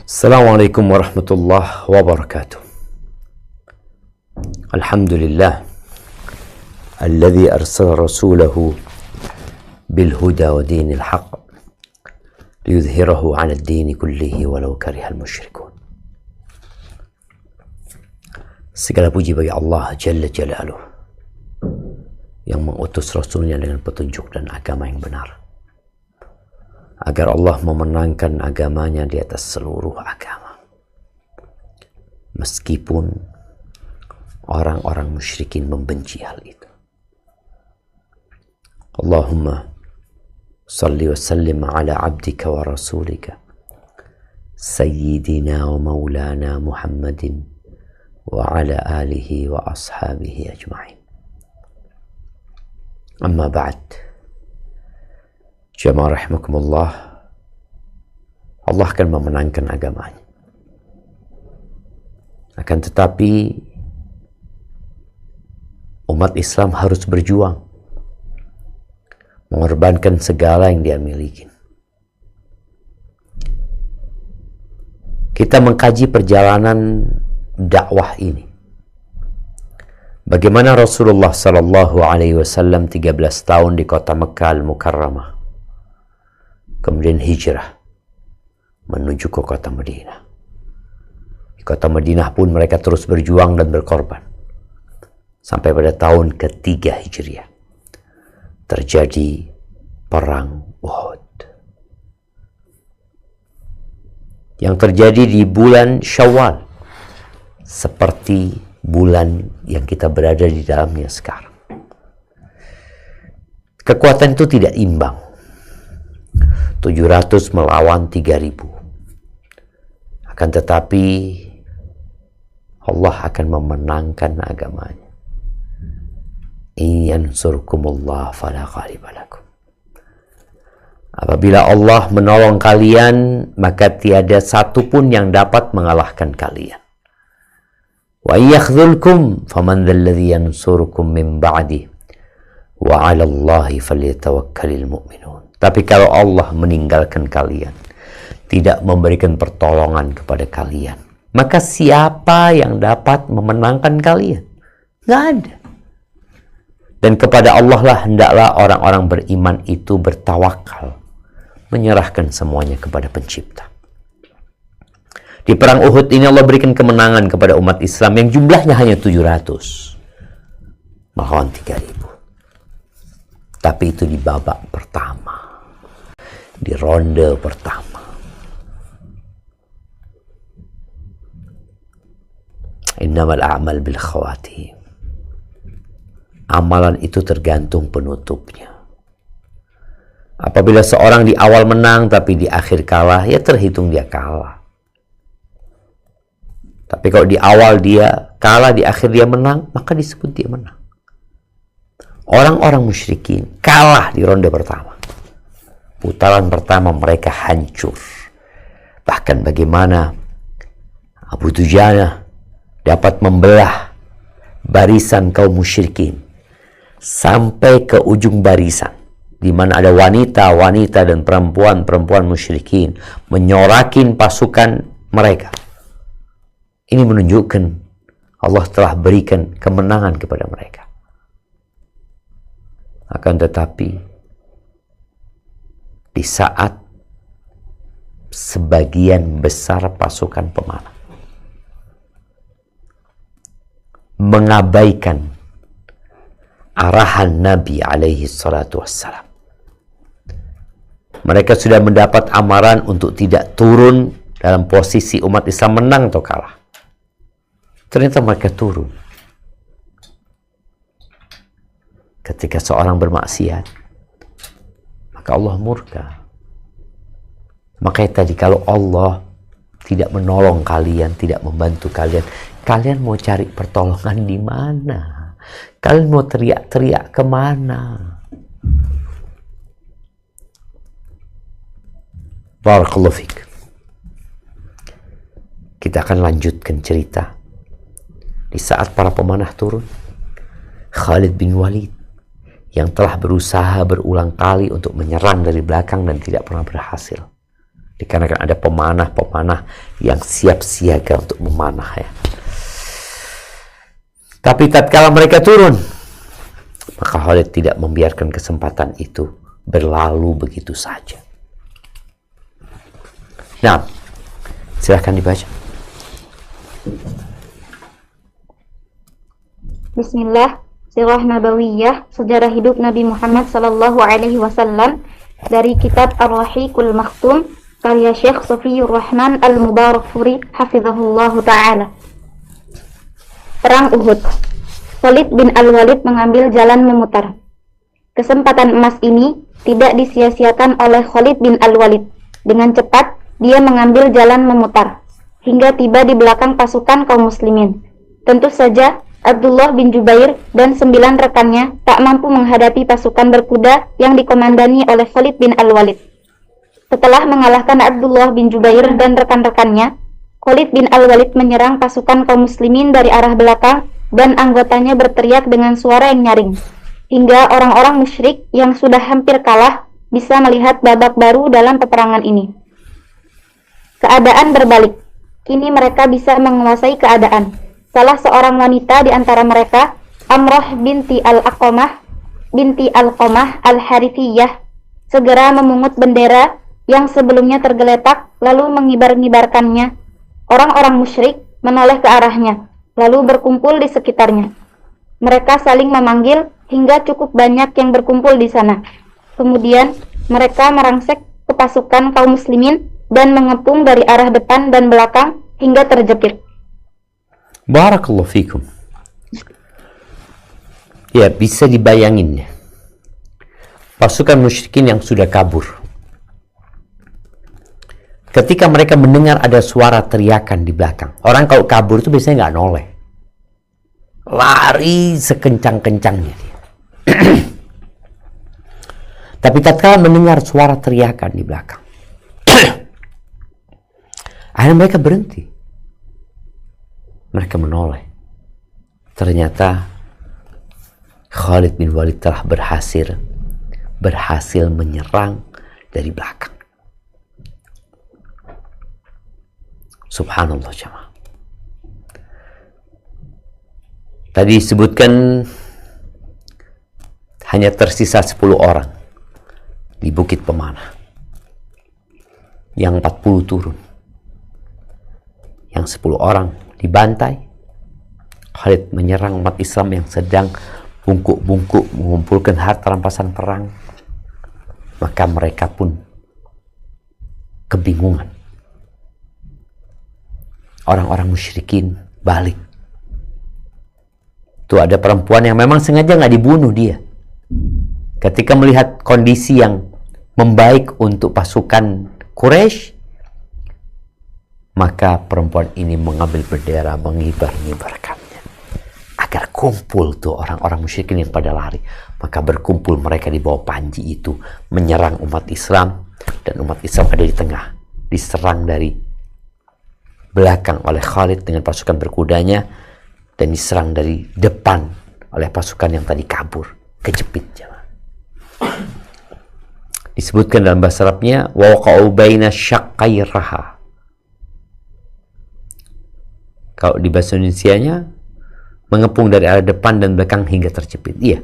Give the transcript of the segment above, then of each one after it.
Assalamualaikum warahmatullahi wabarakatuh. Alhamdulillah alladzi arsala rasulahu bil huda wa dinil haqq liyudhhirahu 'ala ad-din kullihi walau karihal musyrikun. Segala puji bagi Allah Jalla Jalaluh yang mengutus Rasulnya dengan petunjuk dan agama yang benar, agar Allah memenangkan agamanya di atas seluruh agama, meskipun orang-orang musyrikin membenci hal itu. Allahumma salli wa sallim ala abdika wa rasulika sayyidina wa maulana Muhammadin wa ala alihi wa ashabihi ajma'in. Amma ba'd. Jamaah rahimakumullah, Allah akan memenangkan agamanya. Akan tetapi umat Islam harus berjuang, mengorbankan segala yang dia miliki. Kita mengkaji perjalanan dakwah ini. Bagaimana Rasulullah sallallahu alaihi wasallam 13 tahun di kota Mekkah Al-Mukarramah, kemudian hijrah menuju ke kota Madinah. Di kota Madinah pun mereka terus berjuang dan berkorban. Sampai pada tahun ketiga Hijriah terjadi perang Uhud. Yang terjadi di bulan Syawal, seperti bulan yang kita berada di dalamnya sekarang. Kekuatan itu tidak imbang. 700 melawan 3000. Akan tetapi Allah akan memenangkan agamanya. In yansurkumullah fala ghaliba lakum. Apabila Allah menolong kalian, maka tiada satu pun yang dapat mengalahkan kalian. Wa yakhzulkum faman dzalladzi yansurukum min ba'di wa 'alallahi falyatawakkalul mu'minun. Tapi kalau Allah meninggalkan kalian, tidak memberikan pertolongan kepada kalian, maka siapa yang dapat memenangkan kalian? Nggak ada. Dan kepada Allah lah hendaklah orang-orang beriman itu bertawakal, menyerahkan semuanya kepada Pencipta. Di perang Uhud ini Allah berikan kemenangan kepada umat Islam yang jumlahnya hanya 700 melawan 3000. Tapi itu di babak pertama, di ronde pertama. Innamal a'mal bil khawatim. Amalan itu tergantung penutupnya. Apabila seorang di awal menang tapi di akhir kalah, ya terhitung dia kalah. Tapi kalau di awal dia kalah, di akhir dia menang, maka disebut dia menang. Orang-orang musyrikin kalah di ronde pertama. Putaran pertama mereka hancur. Bahkan bagaimana Abu Dujanah dapat membelah barisan kaum musyrikin sampai ke ujung barisan, di mana ada wanita-wanita dan perempuan-perempuan musyrikin menyorakin pasukan mereka. Ini menunjukkan Allah telah berikan kemenangan kepada mereka. Akan tetapi di saat sebagian besar pasukan pemanah mengabaikan arahan Nabi alaihi salatu wassalam, mereka sudah mendapat amaran untuk tidak turun dalam posisi umat Islam menang atau kalah. Ternyata mereka turun. Ketika seorang bermaksiat, maka Allah murka. Makanya tadi kalau Allah tidak menolong kalian, tidak membantu kalian, kalian mau cari pertolongan di mana? Kalian mau teriak-teriak kemana? Barakallahu fiik. Kita akan lanjutkan cerita. Di saat para pemanah turun, Khalid bin Walid yang telah berusaha berulang kali untuk menyerang dari belakang dan tidak pernah berhasil, dikarenakan ada pemanah-pemanah yang siap siaga untuk memanah ya. Tapi tatkala mereka turun, maka Khalid tidak membiarkan kesempatan itu berlalu begitu saja. Nah, silahkan dibaca. Bismillah, Sirah Nabawiyah, sejarah hidup Nabi Muhammad sallallahu alaihi wasallam dari kitab Ar-Rahiqul Makhtum karya Syekh Safiyur Rahman Al-Mubarakfuri hafizahullahu taala. Perang Uhud. Khalid bin Al-Walid mengambil jalan memutar. Kesempatan emas ini tidak disia-siakan oleh Khalid bin Al-Walid. Dengan cepat dia mengambil jalan memutar hingga tiba di belakang pasukan kaum muslimin. Tentu saja Abdullah bin Jubair dan 9 rekannya tak mampu menghadapi pasukan berkuda yang dikomandani oleh Khalid bin Al-Walid. Setelah mengalahkan Abdullah bin Jubair dan rekan-rekannya, Khalid bin Al-Walid menyerang pasukan kaum muslimin dari arah belakang dan anggotanya berteriak dengan suara yang nyaring, hingga orang-orang musyrik yang sudah hampir kalah bisa melihat babak baru dalam peperangan ini. Keadaan berbalik. Kini mereka bisa menguasai keadaan. Salah seorang wanita di antara mereka, Amrah binti Al-Qamah Al-Harithiyah, segera memungut bendera yang sebelumnya tergeletak lalu mengibar-ngibarkannya. Orang-orang musyrik menoleh ke arahnya, lalu berkumpul di sekitarnya. Mereka saling memanggil hingga cukup banyak yang berkumpul di sana. Kemudian mereka merangsek ke pasukan kaum muslimin dan mengepung dari arah depan dan belakang hingga terjepit. Barakallahu fikum. Ya, bisa dibayangin ya. Pasukan musyrikin yang sudah kabur. Ketika mereka mendengar ada suara teriakan di belakang. Orang kalau kabur itu biasanya nggak noleh. Lari sekencang-kencangnya dia. Tapi tatkala mendengar suara teriakan di belakang, akhirnya mereka berhenti. Mereka menoleh. Ternyata Khalid bin Walid telah berhasil menyerang dari belakang. Subhanallah jemaah. Tadi disebutkan hanya tersisa 10 orang di Bukit Pemanah. Yang 40 turun. Yang 10 orang dibantai. Khalid menyerang umat Islam yang sedang bungkuk-bungkuk mengumpulkan harta rampasan perang. Maka mereka pun kebingungan. Orang-orang musyrikin balik. Tuh ada perempuan yang memang sengaja nggak dibunuh dia. Ketika melihat kondisi yang membaik untuk pasukan Quraisy, maka perempuan ini mengambil bendera, mengibar-ngibarkannya. Agar kumpul tuh orang-orang musyrikin yang pada lari. Maka berkumpul mereka di bawah panji itu, menyerang umat Islam. Dan umat Islam ada di tengah. Diserang dari belakang oleh Khalid dengan pasukan berkudanya, dan diserang dari depan oleh pasukan yang tadi kabur, kejepit. Disebutkan dalam bahasa Arabnya wa waqa'u baina syaqqai raha. Kalau di bahasa Indonesianya mengepung dari arah depan dan belakang hingga terjepit. Iya.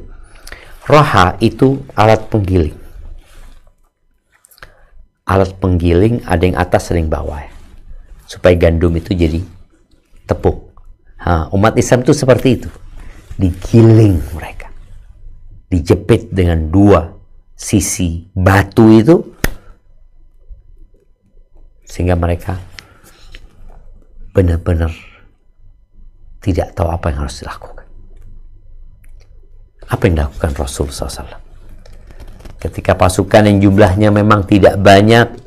Raha itu alat penggiling. Alat penggiling ada yang atas ada yang bawah ya. Supaya gandum itu jadi tepung. Umat Islam itu seperti itu. Digiling mereka. Dijepit dengan 2 sisi batu itu. Sehingga mereka benar-benar tidak tahu apa yang harus dilakukan. Apa yang dilakukan Rasul SAW? Ketika pasukan yang jumlahnya memang tidak banyak,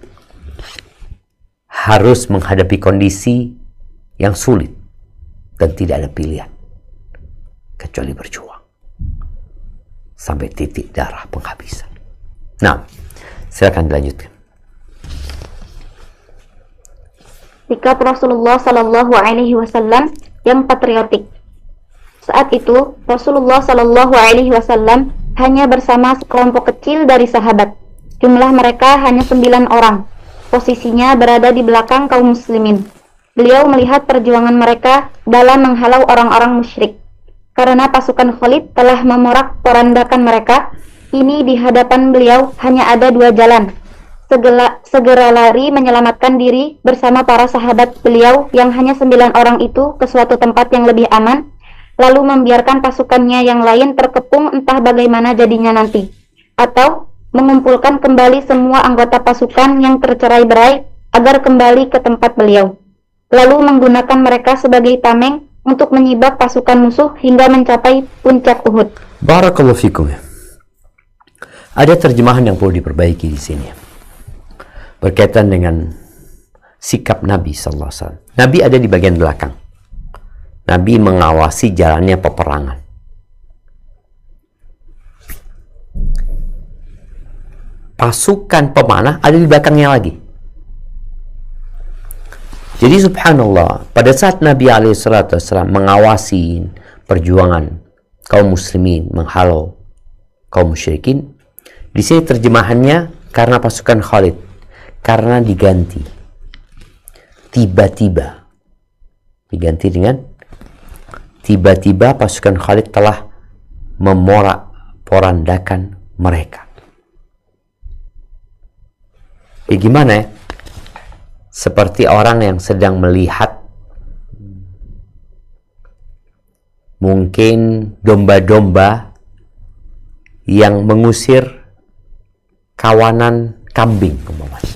harus menghadapi kondisi yang sulit dan tidak ada pilihan kecuali berjuang sampai titik darah penghabisan. Nah, silakan dilanjutkan. Sikap Rasulullah Sallallahu Alaihi Wasallam yang patriotik. Saat itu Rasulullah Sallallahu Alaihi Wasallam hanya bersama sekelompok kecil dari sahabat. Jumlah mereka hanya 9 orang. posisinya berada di belakang kaum muslimin. Beliau melihat perjuangan mereka dalam menghalau orang-orang musyrik. Karena pasukan Khalid telah memorak-porandakan mereka, ini di hadapan beliau hanya ada dua jalan. Segera lari menyelamatkan diri bersama para sahabat beliau yang hanya 9 orang itu ke suatu tempat yang lebih aman, lalu membiarkan pasukannya yang lain terkepung entah bagaimana jadinya nanti, atau mengumpulkan kembali semua anggota pasukan yang tercerai-berai agar kembali ke tempat beliau, lalu menggunakan mereka sebagai tameng untuk menyibak pasukan musuh hingga mencapai puncak Uhud. Barakallahu fikum. Ada terjemahan yang perlu diperbaiki di sini berkaitan dengan sikap Nabi sallallahu alaihi wasallam. Nabi ada di bagian belakang. Nabi mengawasi jalannya peperangan. Pasukan pemanah ada di belakangnya lagi. Jadi subhanallah, pada saat Nabi SAW mengawasi perjuangan kaum muslimin menghalau kaum musyrikin, di sini terjemahannya karena pasukan Khalid, karena diganti. Tiba-tiba diganti dengan tiba-tiba pasukan Khalid telah memorak-porandakan mereka. Gimana ya? Seperti orang yang sedang melihat mungkin domba-domba yang mengusir kawanan kambing, umpamanya.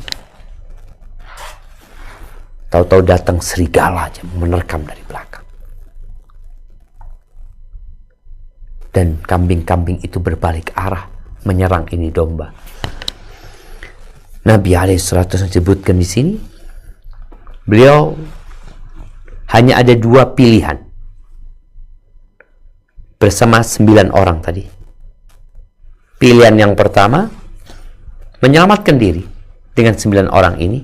Tahu-tahu datang serigala aja menerkam dari belakang. Dan kambing-kambing itu berbalik arah menyerang ini domba. Nabi alaihissalam sebutkan di sini, beliau hanya ada dua pilihan bersama 9 orang tadi. Pilihan yang pertama, menyelamatkan diri dengan 9 orang ini,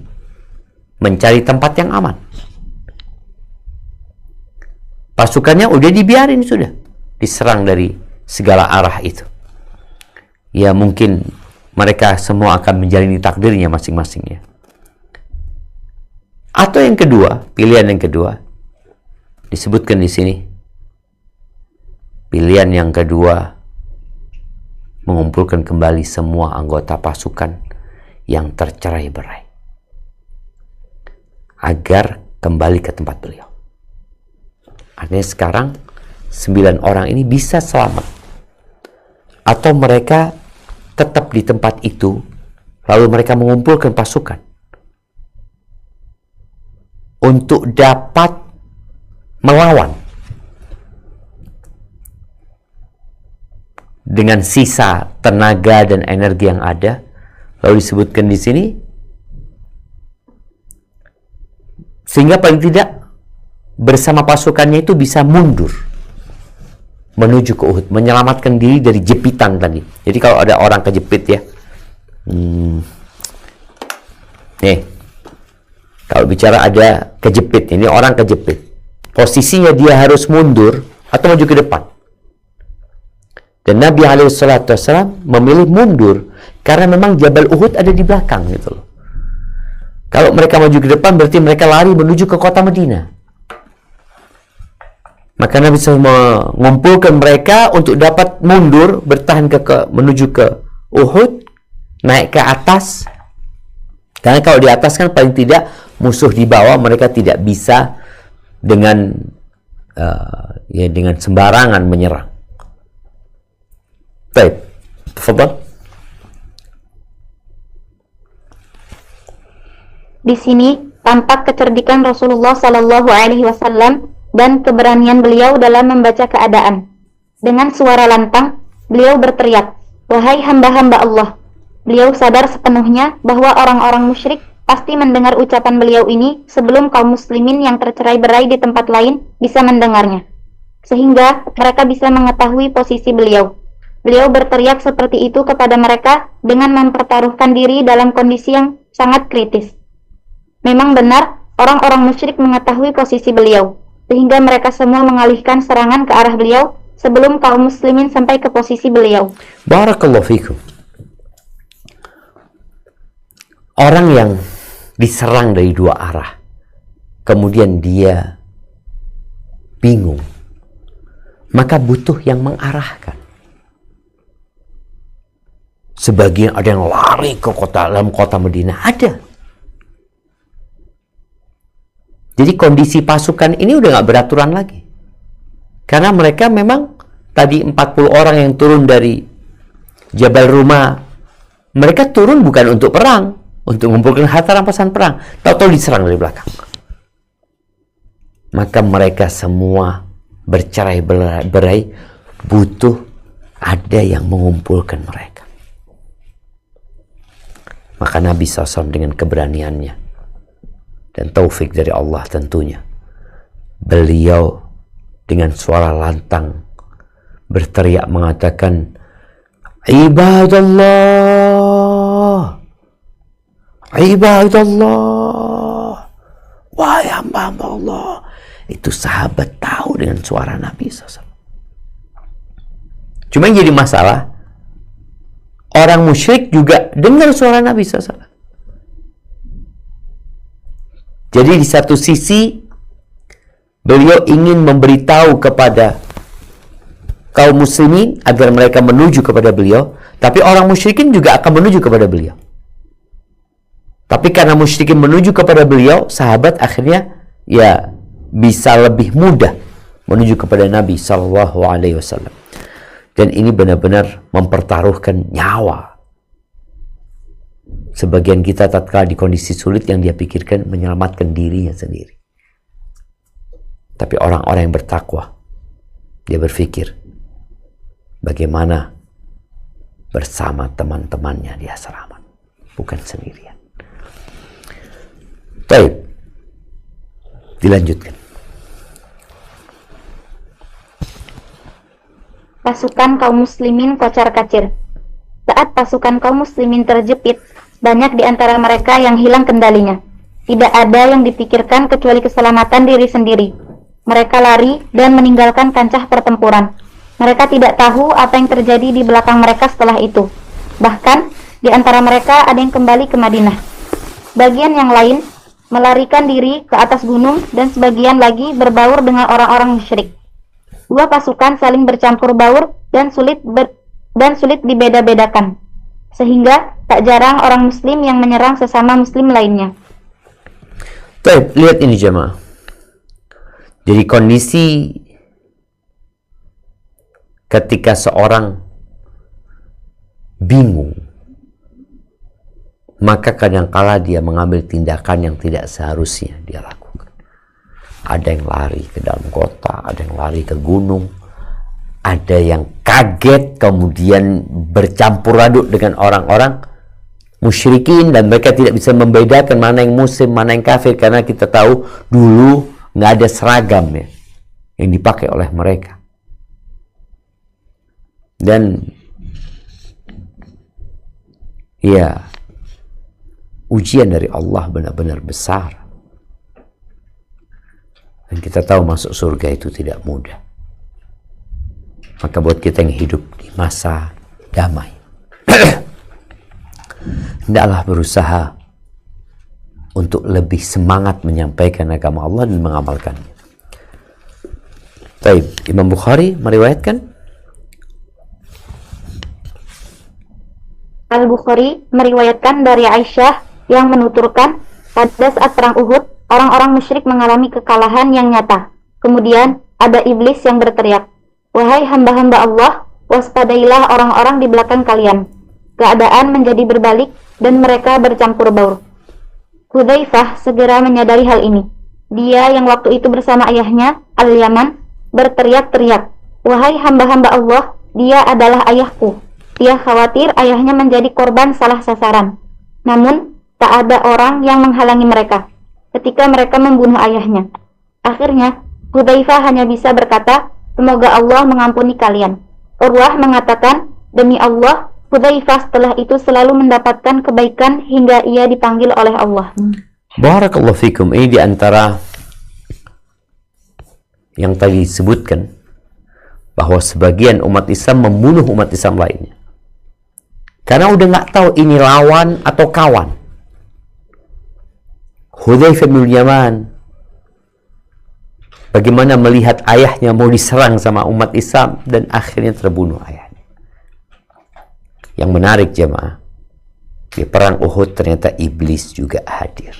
mencari tempat yang aman. Pasukannya udah dibiarin, sudah diserang dari segala arah itu. Ya mungkin mereka semua akan menjalani takdirnya masing-masingnya. Atau yang kedua, pilihan yang kedua disebutkan di sini. Pilihan yang kedua, mengumpulkan kembali semua anggota pasukan yang tercerai-berai agar kembali ke tempat beliau. Artinya sekarang 9 orang ini bisa selamat, atau mereka tetap di tempat itu lalu mereka mengumpulkan pasukan untuk dapat melawan dengan sisa tenaga dan energi yang ada. Lalu disebutkan di sini, sehingga paling tidak bersama pasukannya itu bisa mundur menuju ke Uhud, menyelamatkan diri dari jepitan tadi. Jadi kalau ada orang kejepit ya, nih, kalau bicara ada kejepit, ini orang kejepit, posisinya dia harus mundur atau maju ke depan. Dan Nabi SAW memilih mundur karena memang Jabal Uhud ada di belakang gitu loh. Kalau mereka maju ke depan berarti mereka lari menuju ke kota Madinah. Maka Nabi SAW mengumpulkan mereka untuk dapat mundur, bertahan menuju ke Uhud, naik ke atas. Karena kalau di atas kan paling tidak musuh di bawah mereka tidak bisa dengan dengan sembarangan menyerang. Baik, tafadhal. Di sini tampak kecerdikan Rasulullah Sallallahu Alaihi Wasallam dan keberanian beliau dalam membaca keadaan. Dengan suara lantang, beliau berteriak, "Wahai hamba-hamba Allah!" Beliau sadar sepenuhnya bahwa orang-orang musyrik pasti mendengar ucapan beliau ini sebelum kaum muslimin yang tercerai-berai di tempat lain bisa mendengarnya, sehingga mereka bisa mengetahui posisi beliau. Beliau berteriak seperti itu kepada mereka dengan mempertaruhkan diri dalam kondisi yang sangat kritis. Memang benar, orang-orang musyrik mengetahui posisi beliau, sehingga mereka semua mengalihkan serangan ke arah beliau sebelum kaum muslimin sampai ke posisi beliau. Barakallahu fikum. Orang yang diserang dari dua arah. Kemudian dia bingung. Maka butuh yang mengarahkan. Sebagian ada yang lari ke dalam kota Madinah. Ada. Jadi kondisi pasukan ini udah gak beraturan lagi. Karena mereka memang tadi 40 orang yang turun dari Jabal Rumah. Mereka turun bukan untuk perang. Untuk mengumpulkan harta rampasan perang. Tahu-tahu diserang dari belakang. Maka mereka semua bercerai-berai. Butuh ada yang mengumpulkan mereka. Maka Nabi SAW dengan keberaniannya dan taufik dari Allah tentunya, beliau dengan suara lantang berteriak mengatakan, Ibadallah, Ibadallah, wahai hamba-hamba Allah. Itu sahabat tahu dengan suara Nabi SAW. Cuma yang jadi masalah, orang musyrik juga dengar suara Nabi SAW. Jadi di satu sisi beliau ingin memberitahu kepada kaum muslimin agar mereka menuju kepada beliau, tapi orang musyrikin juga akan menuju kepada beliau. Tapi karena musyrikin menuju kepada beliau, sahabat akhirnya ya bisa lebih mudah menuju kepada Nabi SAW. Dan ini benar-benar mempertaruhkan nyawa. Sebagian kita tatkala di kondisi sulit yang dia pikirkan menyelamatkan dirinya sendiri. Tapi orang-orang yang bertakwa, dia berpikir bagaimana bersama teman-temannya dia selamat, bukan sendirian. Baik, dilanjutkan. Pasukan kaum muslimin kocar-kacir. Saat pasukan kaum muslimin terjepit, banyak di antara mereka yang hilang kendalinya. Tidak ada yang dipikirkan kecuali keselamatan diri sendiri. Mereka lari dan meninggalkan kancah pertempuran. Mereka tidak tahu apa yang terjadi di belakang mereka setelah itu. Bahkan, di antara mereka ada yang kembali ke Madinah. Bagian yang lain melarikan diri ke atas gunung dan sebagian lagi berbaur dengan orang-orang musyrik. Dua pasukan saling bercampur baur dan sulit dibeda-bedakan. Sehingga tak jarang orang muslim yang menyerang sesama muslim lainnya. Baik, lihat ini jemaah. Jadi kondisi ketika seorang bingung, maka kadangkala dia mengambil tindakan yang tidak seharusnya dia lakukan. Ada yang lari ke dalam kota, ada yang lari ke gunung, ada yang kaget kemudian bercampur aduk dengan orang-orang musyrikin dan mereka tidak bisa membedakan mana yang muslim, mana yang kafir, karena kita tahu dulu nggak ada seragam ya yang dipakai oleh mereka. Dan ya, ujian dari Allah benar-benar besar. Dan kita tahu masuk surga itu tidak mudah. Maka buat kita yang hidup di masa damai, hendaklah berusaha untuk lebih semangat menyampaikan agama Allah dan mengamalkannya. Baik, Imam Bukhari meriwayatkan. Al-Bukhari meriwayatkan dari Aisyah yang menuturkan, pada saat perang Uhud, orang-orang musyrik mengalami kekalahan yang nyata. Kemudian ada iblis yang berteriak, "Wahai hamba-hamba Allah, waspadailah orang-orang di belakang kalian." Keadaan menjadi berbalik dan mereka bercampur baur. Hudzaifah segera menyadari hal ini. Dia yang waktu itu bersama ayahnya, Al-Yaman, berteriak-teriak, "Wahai hamba-hamba Allah, dia adalah ayahku." Dia khawatir ayahnya menjadi korban salah sasaran. Namun, tak ada orang yang menghalangi mereka ketika mereka membunuh ayahnya. Akhirnya, Hudzaifah hanya bisa berkata, "Semoga Allah mengampuni kalian." Urwah mengatakan, "Demi Allah, Hudzaifah setelah itu selalu mendapatkan kebaikan hingga ia dipanggil oleh Allah." Barakallahu fikum. Ini diantara yang tadi disebutkan, bahwa sebagian umat Islam membunuh umat Islam lainnya karena udah nggak tahu ini lawan atau kawan. Hudzaifah bin Yaman bagaimana melihat ayahnya mau diserang sama umat Islam dan akhirnya terbunuh ayahnya. Yang menarik jemaah, di perang Uhud ternyata iblis juga hadir.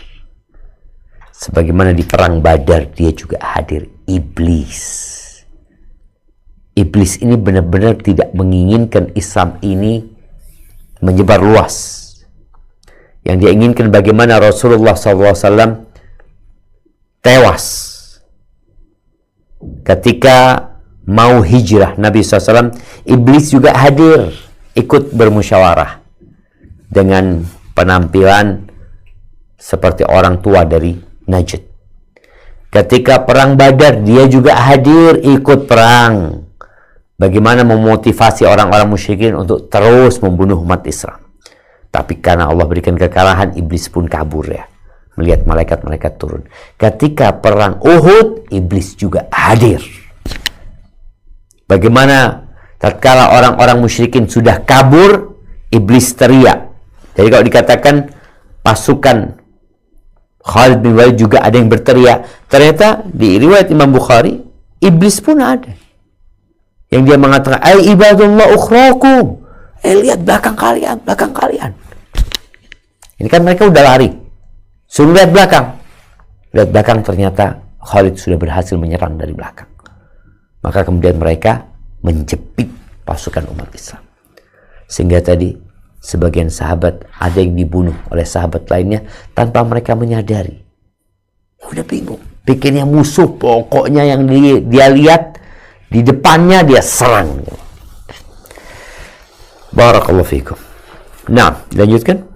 Sebagaimana di perang Badar dia juga hadir, iblis. Iblis ini benar-benar tidak menginginkan Islam ini menyebar luas. Yang dia inginkan bagaimana Rasulullah SAW tewas ketika mau hijrah. Nabi SAW, iblis juga hadir, ikut bermusyawarah dengan penampilan seperti orang tua dari Najd. Ketika perang Badar dia juga hadir, ikut perang. Bagaimana memotivasi orang-orang musyrikin untuk terus membunuh umat Islam. Tapi karena Allah berikan kekalahan, iblis pun kabur ya. Melihat malaikat-malaikat turun. Ketika perang Uhud, iblis juga hadir. Bagaimana tatkala orang-orang musyrikin sudah kabur, iblis teriak. Jadi kalau dikatakan pasukan Khalid bin Walid juga ada yang berteriak. Ternyata di riwayat Imam Bukhari, iblis pun ada. Yang dia mengatakan, "Ai ibadullah ukhrakum." Lihat belakang kalian, belakang kalian. Ini kan mereka udah lari. Suruh lihat belakang. Lihat belakang, ternyata Khalid sudah berhasil menyerang dari belakang. Maka kemudian mereka menjepit pasukan umat Islam. Sehingga tadi sebagian sahabat ada yang dibunuh oleh sahabat lainnya tanpa mereka menyadari. Udah bingung. Bikinnya musuh, pokoknya yang dia lihat di depannya dia serang. Barakallahu fikum. Nah, lanjutkan.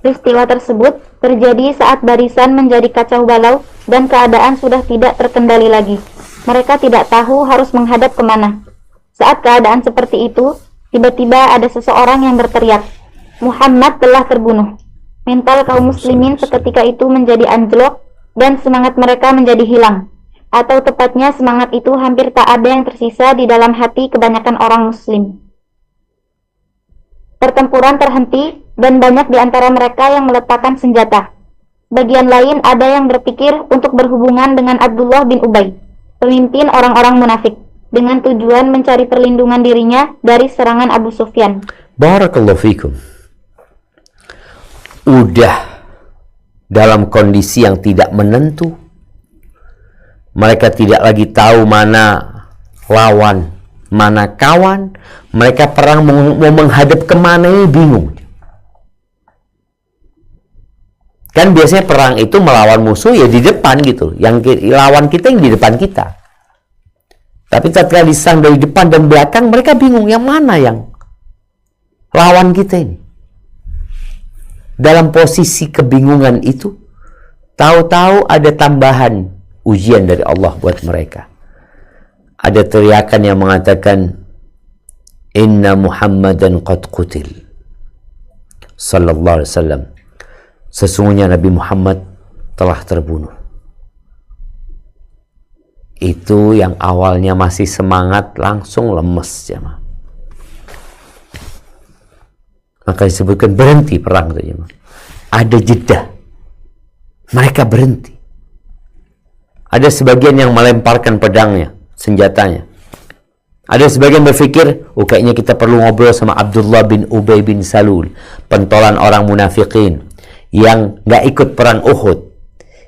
Peristiwa tersebut terjadi saat barisan menjadi kacau balau dan keadaan sudah tidak terkendali lagi. Mereka tidak tahu harus menghadap kemana. Saat keadaan seperti itu, tiba-tiba ada seseorang yang berteriak, "Muhammad telah terbunuh." Mental kaum muslimin seketika itu menjadi anjlok dan semangat mereka menjadi hilang. Atau tepatnya semangat itu hampir tak ada yang tersisa di dalam hati kebanyakan orang muslim. Pertempuran terhenti dan banyak di antara mereka yang meletakkan senjata. Bagian lain ada yang berpikir untuk berhubungan dengan Abdullah bin Ubay, pemimpin orang-orang munafik, dengan tujuan mencari perlindungan dirinya dari serangan Abu Sufyan. Barakallahu fikum. Udah dalam kondisi yang tidak menentu. Mereka tidak lagi tahu mana lawan, mana kawan. Mereka perang mau menghadap kemana ini bingung. Kan biasanya perang itu melawan musuh ya di depan gitu. Yang lawan kita yang di depan kita. Tapi tatkala diserang dari depan dan belakang, mereka bingung yang mana yang lawan kita ini. Dalam posisi kebingungan itu, tahu-tahu ada tambahan ujian dari Allah buat mereka. Ada teriakan yang mengatakan, "Inna Muhammadan qad qutil." Sallallahu alaihi wasallam. Sesungguhnya Nabi Muhammad telah terbunuh. Itu yang awalnya masih semangat langsung lemes jemaah. Maka disebutkan berhenti perang itu jemaah. Ada jeda. Mereka berhenti. Ada sebagian yang melemparkan pedangnya, senjatanya. Ada sebagian berpikir, kayaknya kita perlu ngobrol sama Abdullah bin Ubay bin Salul, pentolan orang munafikin yang gak ikut perang Uhud,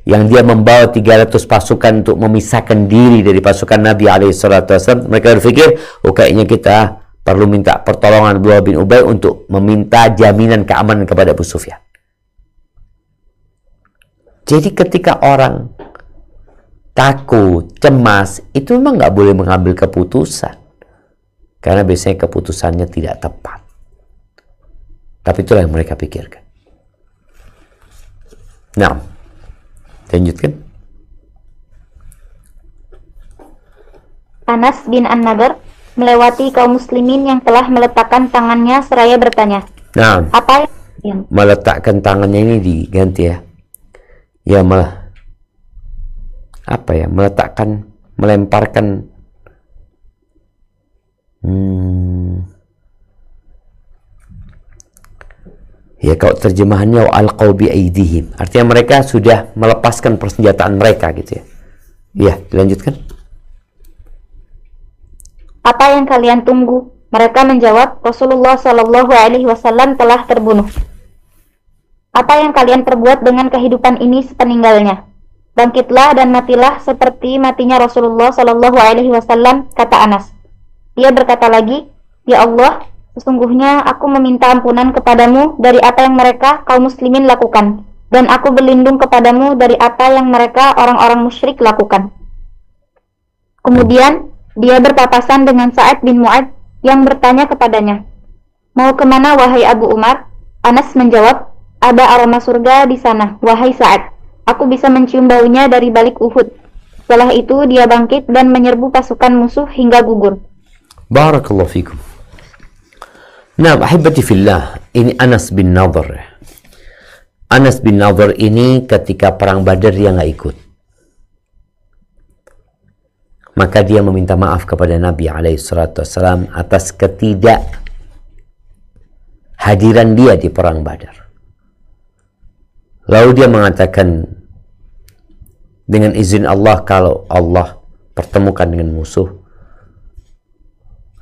yang dia membawa 300 pasukan untuk memisahkan diri dari pasukan Nabi SAW. Mereka berpikir, kayaknya kita perlu minta pertolongan Abdullah bin Ubay untuk meminta jaminan keamanan kepada Abu Sufyan. Jadi ketika orang takut, cemas, itu memang nggak boleh mengambil keputusan. Karena biasanya keputusannya tidak tepat. Tapi itulah yang mereka pikirkan. Nah, lanjutkan. Anas bin An-Nadr melewati kaum muslimin yang telah meletakkan tangannya seraya bertanya, Nah, apa yang meletakkan tangannya ini diganti ya. Ya meletakkan, melemparkan Ya, kalau terjemahannya alqaw bi aidihim, artinya mereka sudah melepaskan persenjataan mereka gitu ya. Ya, dilanjutkan. Apa yang kalian tunggu? Mereka menjawab, Rasulullah Shallallahu Alaihi Wasallam telah terbunuh. Apa yang kalian perbuat dengan kehidupan ini sepeninggalnya? Bangkitlah dan matilah seperti matinya Rasulullah Shallallahu Alaihi Wasallam, kata Anas. Dia berkata lagi, Ya Allah, sesungguhnya aku meminta ampunan kepadamu dari apa yang mereka kaum muslimin lakukan, dan aku berlindung kepadamu dari apa yang mereka orang-orang musyrik lakukan. Kemudian dia berpapasan dengan Sa'ad bin Mu'adz yang bertanya kepadanya, Mau kemana wahai Abu Umar? Anas menjawab, Ada aroma surga di sana, wahai Sa'ad. Aku bisa mencium baunya dari balik Uhud. Setelah itu dia bangkit dan menyerbu pasukan musuh hingga gugur. Barakallahu fikum. Nah, ahibati fillah, ini Anas bin Nadhr. Anas bin Nadhr ini ketika perang Badar dia nggak ikut. Maka dia meminta maaf kepada Nabi SAW atas hadiran dia di perang Badar. Lalu dia mengatakan, dengan izin Allah, kalau Allah pertemukan dengan musuh,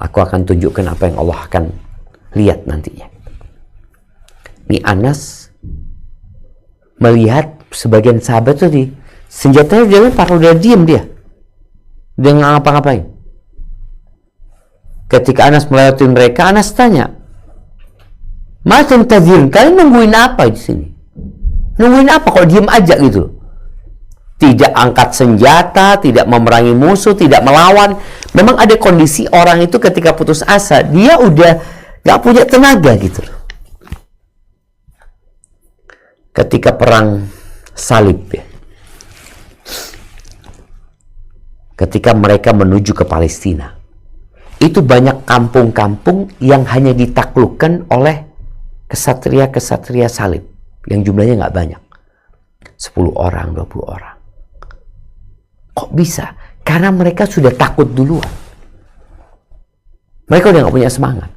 aku akan tunjukkan apa yang Allah akan lihat nantinya. Ini Anas melihat sebagian sahabat itu senjatanya udah lempar, udah diem dia nggak ngapa-ngapain. Ketika Anas melewati mereka, Anas tanya, Matum tadzir, kalian nungguin apa di sini? Nungguin apa kalau diem aja gitu? Tidak angkat senjata, tidak memerangi musuh, tidak melawan. Memang ada kondisi orang itu ketika putus asa, dia udah gak punya tenaga gitu. Ketika perang salib ya, ketika mereka menuju ke Palestina, itu banyak kampung-kampung yang hanya ditaklukkan oleh kesatria-kesatria salib yang jumlahnya nggak banyak, 10 orang, 20 orang. Kok bisa? Karena mereka sudah takut duluan. Mereka udah nggak punya semangat.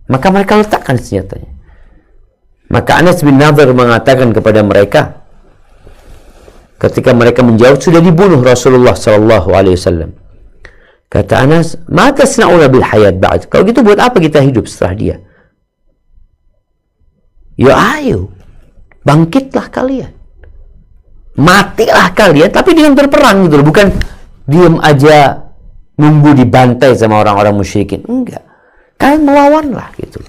Maka mereka letakkan senjatanya. Maka Anas bin Nadhr mengatakan kepada mereka, ketika mereka menjawab, sudah dibunuh Rasulullah SAW. Kata Anas, ma tasna'una bil hayat ba'd? Kalau gitu buat apa kita hidup setelah dia? Ya ayo, bangkitlah kalian, matilah kalian, tapi dengan berperang gitu, bukan diam aja nunggu dibantai sama orang-orang musyrikin. Enggak, kalian melawanlah gitu.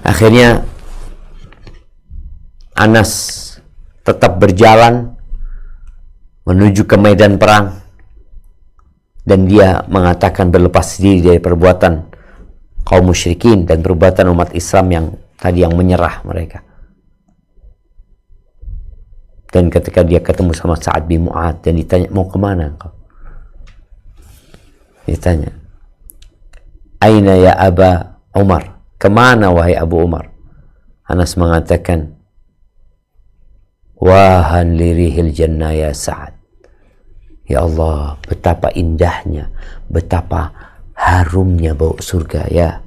Akhirnya Anas tetap berjalan menuju ke medan perang, dan dia mengatakan berlepas diri dari perbuatan kaum musyrikin dan perbuatan umat Islam yang tadi yang menyerah mereka. Dan ketika dia ketemu sama Sa'ad bin Mu'adz dan ditanya, mau kemana engkau? Ditanya, Aina ya Aba Umar? Kemana wahai Abu Umar? Anas mengatakan, Wahan lirihil jannah ya Sa'ad. Ya Allah, betapa indahnya, betapa harumnya bau surga ya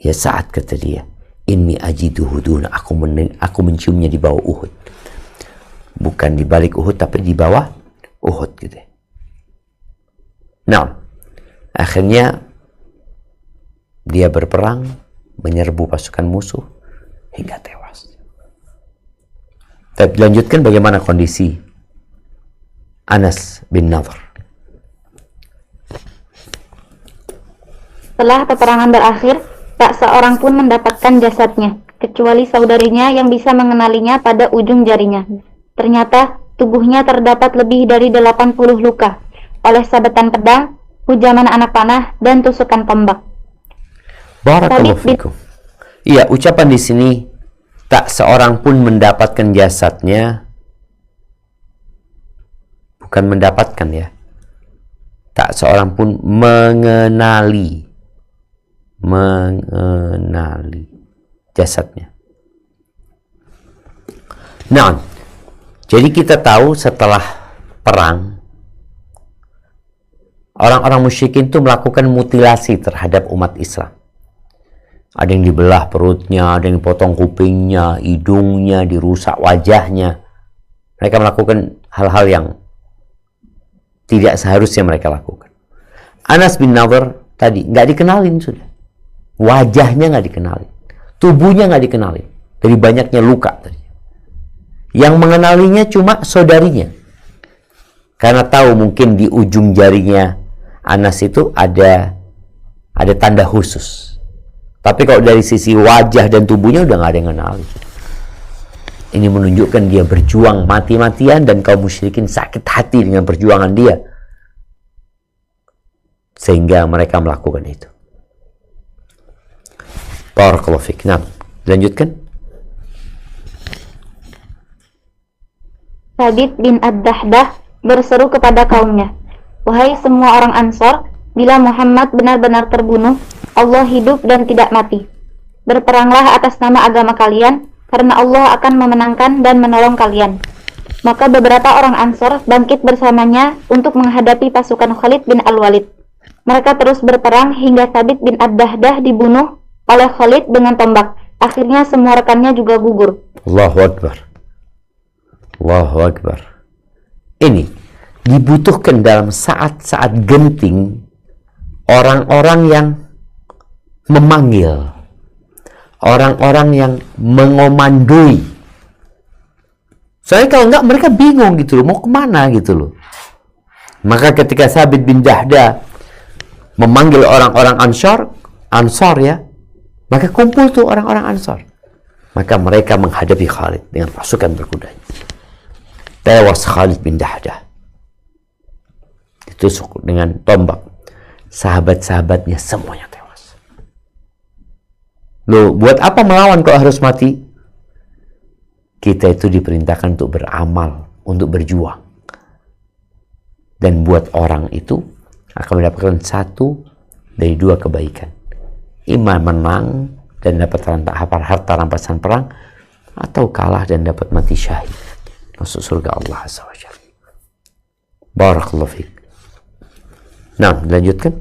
Sa'ad, kata dia. Inni ajiduhu duna, aku menciumnya di bawah Uhud. Bukan di balik Uhud, tapi di bawah Uhud gitu. Nah, akhirnya dia berperang, menyerbu pasukan musuh hingga tewas. Tapi dilanjutkan bagaimana kondisi Anas bin Nadhr. Setelah peperangan berakhir, tak seorang pun mendapatkan jasadnya, kecuali saudarinya yang bisa mengenalinya pada ujung jarinya. Ternyata tubuhnya terdapat lebih dari 80 luka oleh sabetan pedang, hujaman anak panah, dan tusukan tombak. Barakallahu fikum. Iya, ucapan di sini tak seorang pun mendapatkan jasadnya, bukan mendapatkan ya, tak seorang pun mengenali jasadnya. Nah, jadi kita tahu setelah perang, orang-orang musyrikin itu melakukan mutilasi terhadap umat Islam. Ada yang dibelah perutnya, ada yang dipotong kupingnya, hidungnya, dirusak wajahnya. Mereka melakukan hal-hal yang tidak seharusnya mereka lakukan. Anas bin Nadhr tadi nggak dikenalin sudah. Wajahnya nggak dikenalin. Tubuhnya nggak dikenalin. Dari banyaknya luka tadi. Yang mengenalinya cuma saudarinya. Karena tahu mungkin di ujung jarinya Anas itu ada tanda khusus. Tapi kalau dari sisi wajah dan tubuhnya udah nggak ada yang kenalin. Ini menunjukkan dia berjuang mati-matian dan kaum musyrikin sakit hati dengan perjuangan dia. Sehingga mereka melakukan itu. Barakallahu fiik. Nah, lanjutkan. Thabit bin Ad-Dahdah berseru kepada kaumnya, "Wahai semua orang Ansar, bila Muhammad benar-benar terbunuh, Allah hidup dan tidak mati. Berperanglah atas nama agama kalian, karena Allah akan memenangkan dan menolong kalian." Maka beberapa orang Ansar bangkit bersamanya untuk menghadapi pasukan Khalid bin Al-Walid. Mereka terus berperang hingga Thabit bin Ad-Dahdah dibunuh oleh Khalid dengan tombak. Akhirnya semua rekannya juga gugur. Allahu Akbar. Allahu Akbar. Ini dibutuhkan dalam saat-saat genting orang-orang yang memanggil, orang-orang yang mengomandoi. Soalnya kalau enggak mereka bingung gitu loh, mau kemana gitu loh. Maka ketika Thabit bin Dahdah memanggil orang-orang Ansar ya, maka kumpul tuh orang-orang Ansar. Maka mereka menghadapi Khalid dengan pasukan berkudanya. Tewas Khalid bin Dahdah. Ditusuk dengan tombak. Sahabat-sahabatnya semuanya tewas. Loh, buat apa melawan kalau harus mati? Kita itu diperintahkan untuk beramal, untuk berjuang. Dan buat orang itu akan mendapatkan satu dari dua kebaikan. Iman menang dan dapat harta rampasan perang, atau kalah dan dapat mati syahid masuk surga Allah Azza wa Jalla. Barakallahu fiik. Nah, lanjutkan.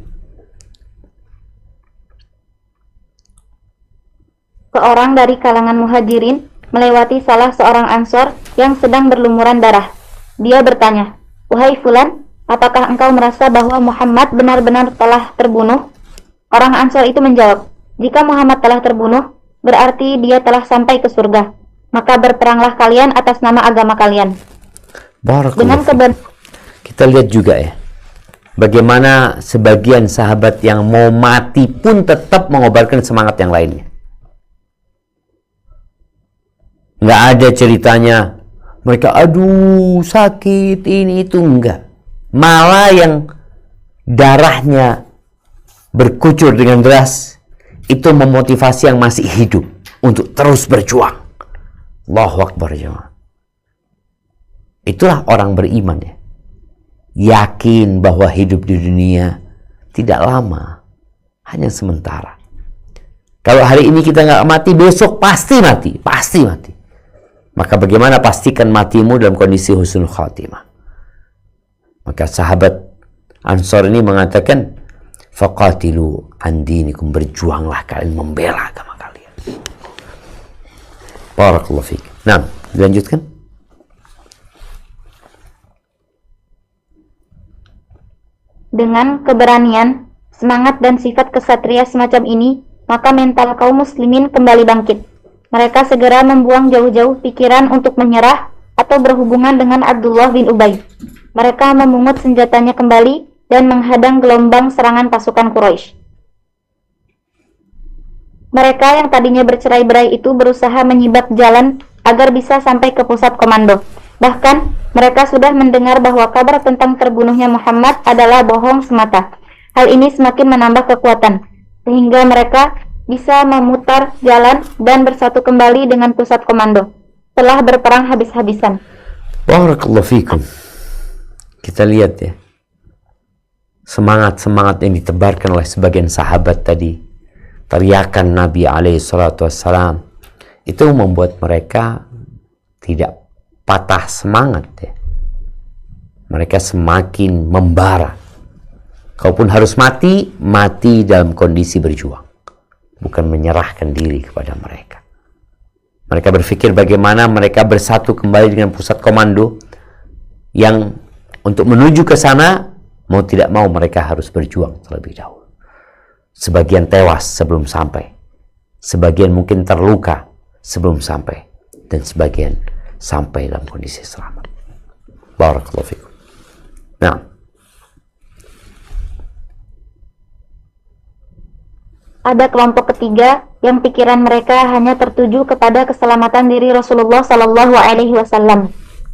Seorang dari kalangan muhajirin melewati salah seorang Ansor yang sedang berlumuran darah. Dia bertanya, "Wahai Fulan, apakah engkau merasa bahwa Muhammad benar-benar telah terbunuh?" Orang Ansor itu menjawab, "Jika Muhammad telah terbunuh, berarti dia telah sampai ke surga. Maka berperanglah kalian atas nama agama kalian." Dengan kita lihat juga ya, bagaimana sebagian sahabat yang mau mati pun tetap mengobarkan semangat yang lainnya. Nggak ada ceritanya mereka aduh sakit ini itu, enggak. Malah yang darahnya berkucur dengan deras itu memotivasi yang masih hidup untuk terus berjuang. Allahu Akbar jemaah. Itulah orang beriman ya. Yakin bahwa hidup di dunia tidak lama, hanya sementara. Kalau hari ini kita nggak mati, besok pasti mati, pasti mati. Maka bagaimana pastikan matimu dalam kondisi husnul khatimah? Maka sahabat Ansor ini mengatakan, faqatilu an dinikum, berjuanglah kalian membela agama kalian. Barakallahu fiik. Nah, dilanjutkan. Dengan keberanian, semangat dan sifat kesatria semacam ini, maka mental kaum muslimin kembali bangkit. Mereka segera membuang jauh-jauh pikiran untuk menyerah atau berhubungan dengan Abdullah bin Ubay. Mereka memungut senjatanya kembali dan menghadang gelombang serangan pasukan Quraisy. Mereka yang tadinya bercerai-berai itu berusaha menyibak jalan agar bisa sampai ke pusat komando. Bahkan, mereka sudah mendengar bahwa kabar tentang terbunuhnya Muhammad adalah bohong semata. Hal ini semakin menambah kekuatan, sehingga mereka bisa memutar jalan dan bersatu kembali dengan pusat komando setelah berperang habis-habisan. Barakallahu fikum. Kita lihat ya, semangat-semangat yang ditebarkan oleh sebagian sahabat tadi, teriakan Nabi SAW, itu membuat mereka tidak patah semangat ya. Mereka semakin membara. Kalaupun harus mati, mati dalam kondisi berjuang. bukan menyerahkan diri kepada mereka. Mereka berpikir bagaimana mereka bersatu kembali dengan pusat komando yang untuk menuju ke sana, mau tidak mau mereka harus berjuang terlebih dahulu. Sebagian tewas sebelum sampai, sebagian mungkin terluka sebelum sampai, dan sebagian sampai dalam kondisi selamat. Barakallahu fikum. Nah, ada kelompok ketiga yang pikiran mereka hanya tertuju kepada keselamatan diri Rasulullah Sallallahu Alaihi Wasallam.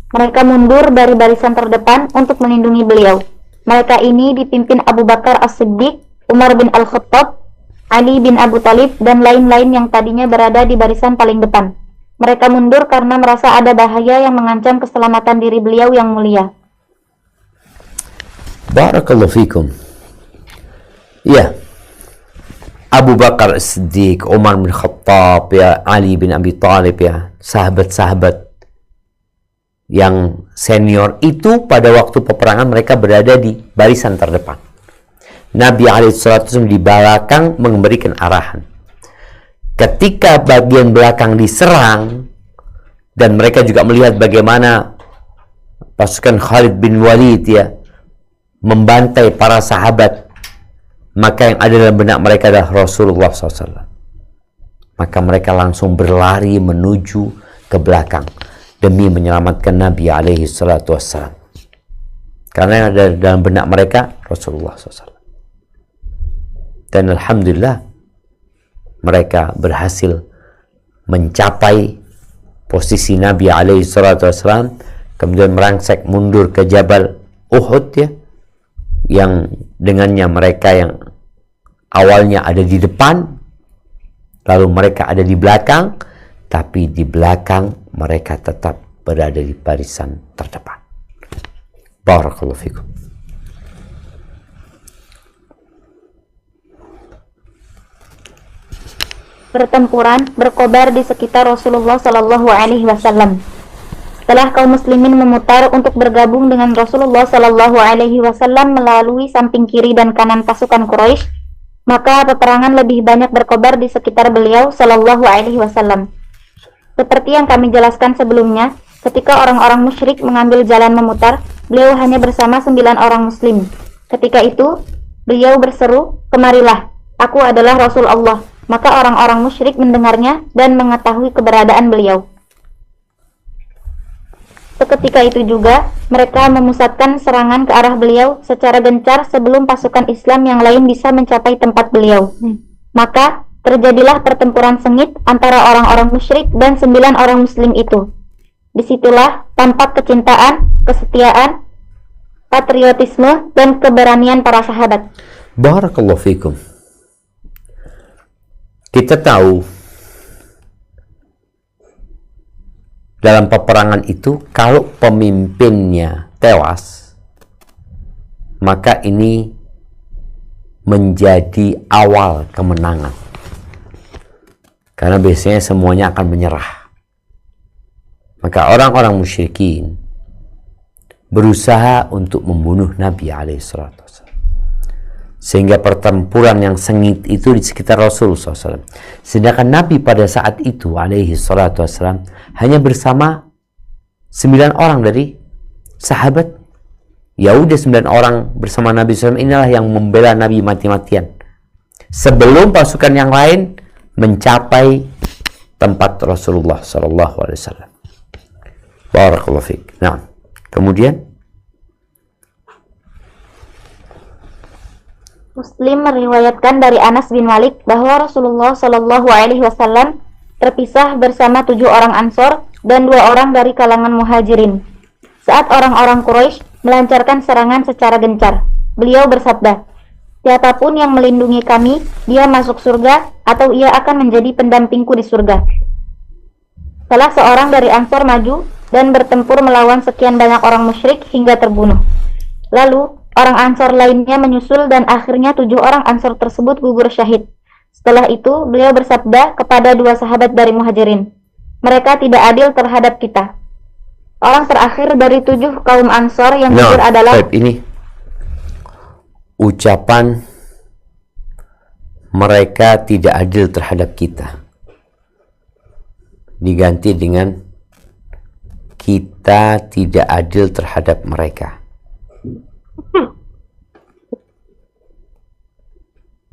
Mereka mundur dari barisan terdepan untuk melindungi beliau. Mereka ini dipimpin Abu Bakar As-Siddiq, Umar bin Al-Khattab, Ali bin Abu Thalib, dan lain-lain yang tadinya berada di barisan paling depan. Mereka mundur karena merasa ada bahaya yang mengancam keselamatan diri beliau yang mulia. Barakallahu fikum. Ya, Abu Bakar As-Siddiq, Umar bin Khattab, ya, Ali bin Abi Thalib, ya, sahabat-sahabat yang senior itu pada waktu peperangan mereka berada di barisan terdepan. Nabi SAW di belakang memberikan arahan. Ketika bagian belakang diserang dan mereka juga melihat bagaimana pasukan Khalid bin Walid, ya, membantai para sahabat, maka yang ada dalam benak mereka adalah Rasulullah SAW. Maka mereka langsung berlari menuju ke belakang demi menyelamatkan Nabi SAW. Karena yang ada dalam benak mereka Rasulullah SAW. Dan alhamdulillah mereka berhasil mencapai posisi Nabi SAW, kemudian merangsek mundur ke Jabal Uhud, ya, yang dengannya mereka yang awalnya ada di depan, lalu mereka ada di belakang, tapi di belakang mereka tetap berada di barisan terdepan. Barakallahu fikum. Pertempuran berkobar di sekitar Rasulullah Sallallahu Alaihi Wasallam. Setelah kaum muslimin memutar untuk bergabung dengan Rasulullah Sallallahu Alaihi Wasallam melalui samping kiri dan kanan pasukan Quraisy, maka peperangan lebih banyak berkobar di sekitar beliau Sallallahu Alaihi Wasallam. Seperti yang kami jelaskan sebelumnya, ketika orang-orang musyrik mengambil jalan memutar, beliau hanya bersama 9 orang muslim. Ketika itu, beliau berseru, "Kemarilah, aku adalah Rasul Allah." Maka orang-orang musyrik mendengarnya dan mengetahui keberadaan beliau. Seketika itu juga, mereka memusatkan serangan ke arah beliau secara gencar sebelum pasukan Islam yang lain bisa mencapai tempat beliau. Maka, terjadilah pertempuran sengit antara orang-orang musyrik dan 9 orang muslim itu. Disitulah tampak kecintaan, kesetiaan, patriotisme, dan keberanian para sahabat. Barakallahu fikum. Kita tahu dalam peperangan itu kalau pemimpinnya tewas, maka ini menjadi awal kemenangan. Karena biasanya semuanya akan menyerah. Maka orang-orang musyrikin berusaha untuk membunuh Nabi SAW. Sehingga pertempuran yang sengit itu di sekitar Rasulullah SAW. Sedangkan Nabi pada saat itu SAW hanya bersama 9 orang dari sahabat. Ya udah 9 orang bersama Nabi SAW inilah yang membela Nabi mati-matian. Sebelum pasukan yang lain mencapai tempat Rasulullah SAW. Barakallahu fiik. Nah, kemudian Muslim meriwayatkan dari Anas bin Malik bahwa Rasulullah Shallallahu Alaihi Wasallam terpisah bersama 7 orang Ansor dan 2 orang dari kalangan Muhajirin. Saat orang-orang Quraisy melancarkan serangan secara gencar, beliau bersabda, "Siapapun yang melindungi kami, dia masuk surga atau ia akan menjadi pendampingku di surga." Salah seorang dari Ansor maju dan bertempur melawan sekian banyak orang musyrik hingga terbunuh. Lalu orang Ansor lainnya menyusul dan akhirnya 7 orang Ansor tersebut gugur syahid. Setelah itu, beliau bersabda kepada 2 sahabat dari Muhajirin, "Mereka tidak adil terhadap kita." Orang terakhir dari 7 kaum Ansor yang gugur adalah ini ucapan mereka tidak adil terhadap kita, diganti dengan kita tidak adil terhadap mereka.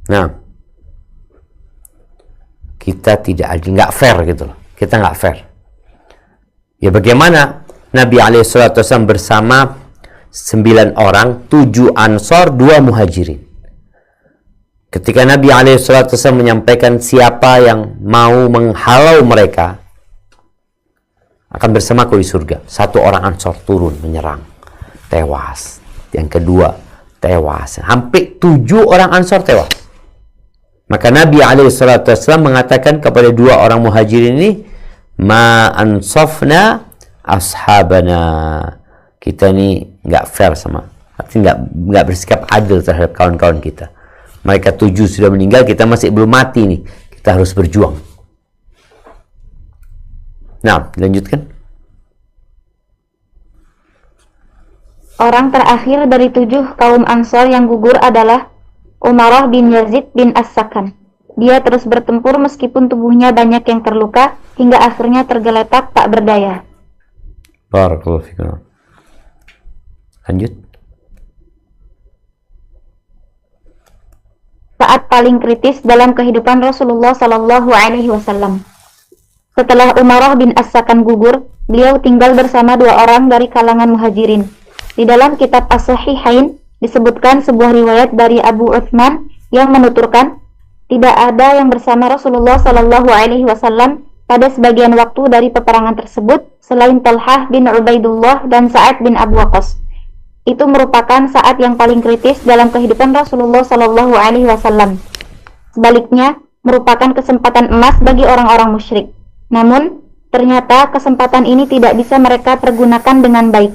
Nah, kita tidak adil, nggak fair gitu loh. Kita nggak fair. Ya bagaimana Nabi SAW bersama 9 orang, 7 Ansor, 2 Muhajirin. Ketika Nabi SAW menyampaikan siapa yang mau menghalau mereka akan bersamaku di surga. 1 orang Ansor turun menyerang, tewas. Yang kedua tewas. Hampir 7 orang Ansor tewas. Maka Nabi SAW mengatakan kepada 2 orang Muhajirin ini, ma ansafna ashabana. Kita ini nggak fair sama, artinya nggak bersikap adil terhadap kawan-kawan kita. Mereka 7 sudah meninggal, kita masih belum mati nih. Kita harus berjuang. Nah, lanjutkan. Orang terakhir dari 7 kaum Ansor yang gugur adalah Umarah bin Yazid bin As-Sakan. Dia terus bertempur meskipun tubuhnya banyak yang terluka, hingga akhirnya tergeletak tak berdaya. Barakallahu fikum. Lanjut. Saat paling kritis dalam kehidupan Rasulullah Sallallahu Alaihi Wasallam. Setelah Umarah bin As-Sakan gugur, beliau tinggal bersama 2 orang dari kalangan Muhajirin. Di dalam kitab As-Sahihain disebutkan sebuah riwayat dari Abu Uthman yang menuturkan tidak ada yang bersama Rasulullah Sallallahu Alaihi Wasallam pada sebagian waktu dari peperangan tersebut selain Talhah bin Ubaidullah dan Sa'ad bin Abu Waqqas. Itu merupakan saat yang paling kritis dalam kehidupan Rasulullah Sallallahu Alaihi Wasallam. Sebaliknya, merupakan kesempatan emas bagi orang-orang musyrik. Namun, ternyata kesempatan ini tidak bisa mereka pergunakan dengan baik.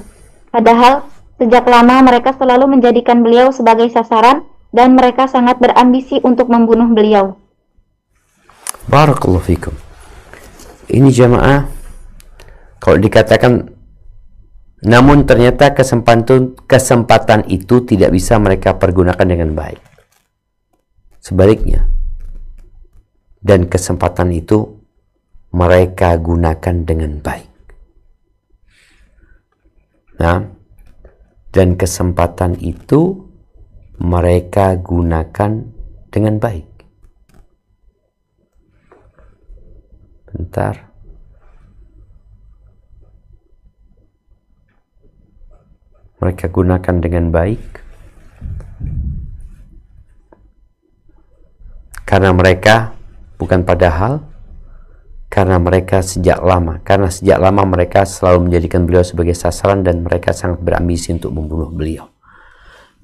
Padahal, sejak lama mereka selalu menjadikan beliau sebagai sasaran dan mereka sangat berambisi untuk membunuh beliau. Barakallahu fikum. Ini jamaah, kalau dikatakan, namun ternyata kesempatan itu tidak bisa mereka pergunakan dengan baik. Sebaliknya, dan kesempatan itu mereka gunakan dengan baik. Nah, dan kesempatan itu mereka gunakan dengan baik. Bentar. Mereka gunakan dengan baik karena mereka bukan padahal, karena mereka sejak lama mereka selalu menjadikan beliau sebagai sasaran dan mereka sangat berambisi untuk membunuh beliau.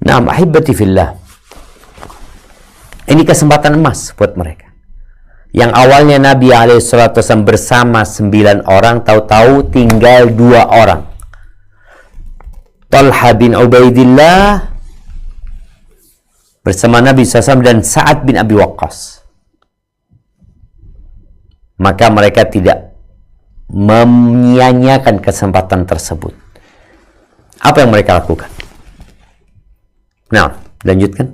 Nah, ahibati fillah, ini kesempatan emas buat mereka. Yang awalnya Nabi SAW bersama 9 orang, tahu-tahu tinggal 2 orang. Talha bin Ubaidillah bersama Nabi SAW dan Sa'ad bin Abi Waqqas. Maka mereka tidak menyia-nyiakan kesempatan tersebut. Apa yang mereka lakukan? Nah, lanjutkan.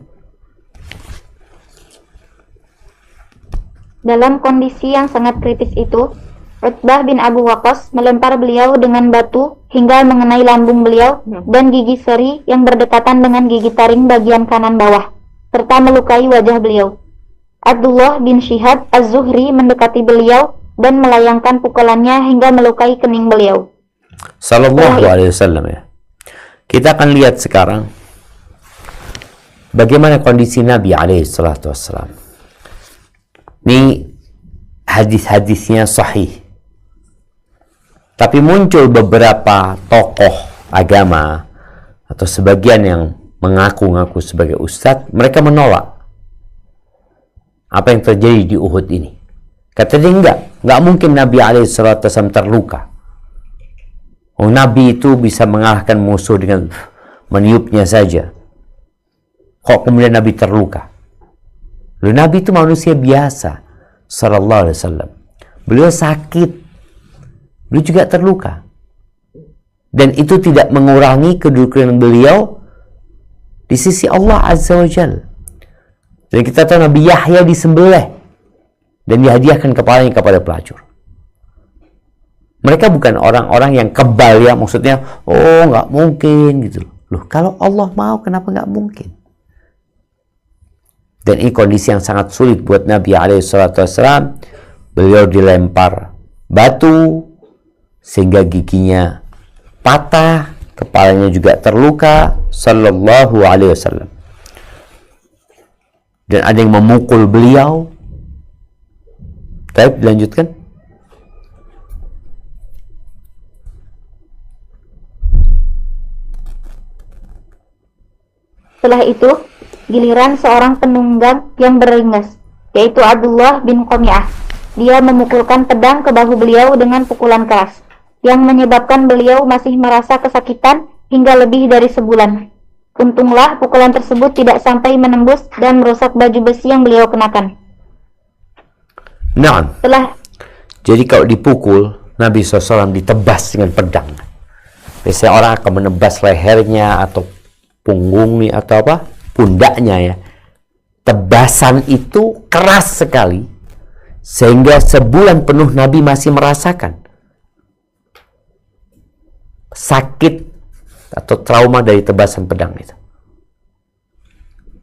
Dalam kondisi yang sangat kritis itu, Utbah bin Abu Waqqas melempar beliau dengan batu hingga mengenai lambung beliau dan gigi seri yang berdekatan dengan gigi taring bagian kanan bawah, serta melukai wajah beliau. Abdullah bin Syihab Az-Zuhri mendekati beliau dan melayangkan pukulannya hingga melukai kening beliau. Sallallahu alaihi wasallam ya. Kita akan lihat sekarang bagaimana kondisi Nabi alaihi salatu wassalam. Ini hadis-hadisnya sahih. Tapi muncul beberapa tokoh agama atau sebagian yang mengaku-ngaku sebagai ustadz, mereka menolak apa yang terjadi di Uhud ini. Kata dia enggak mungkin Nabi SAW terluka. Oh, Nabi itu bisa mengalahkan musuh dengan meniupnya saja. Kok kemudian Nabi terluka? Lalu Nabi itu manusia biasa, sallallahu alaihi wasallam. Beliau sakit. Beliau juga terluka. Dan itu tidak mengurangi kedudukan beliau di sisi Allah Azza wa Jalla. Dan kita tahu Nabi Yahya disembelih dan dihadiahkan kepalanya kepada pelacur. Mereka bukan orang-orang yang kebal ya, maksudnya, oh nggak mungkin gitu. Loh, kalau Allah mau kenapa nggak mungkin? Dan ini kondisi yang sangat sulit buat Nabi SAW. Beliau dilempar batu sehingga giginya patah, kepalanya juga terluka, sallallahu alaihi wasallam. Dan ada yang memukul beliau. Baik, dilanjutkan. Setelah itu, giliran seorang penunggang yang berringgas, yaitu Abdullah bin Qami'ah. Dia memukulkan pedang ke bahu beliau dengan pukulan keras, yang menyebabkan beliau masih merasa kesakitan hingga lebih dari sebulan. Untunglah pukulan tersebut tidak sampai menembus dan merusak baju besi yang beliau kenakan. Nah, jadi kalau dipukul, Nabi SAW ditebas dengan pedang. Biasanya orang akan menebas lehernya atau punggungnya atau apa, pundaknya ya. Tebasan itu keras sekali sehingga sebulan penuh Nabi masih merasakan sakit atau trauma dari tebasan pedang itu.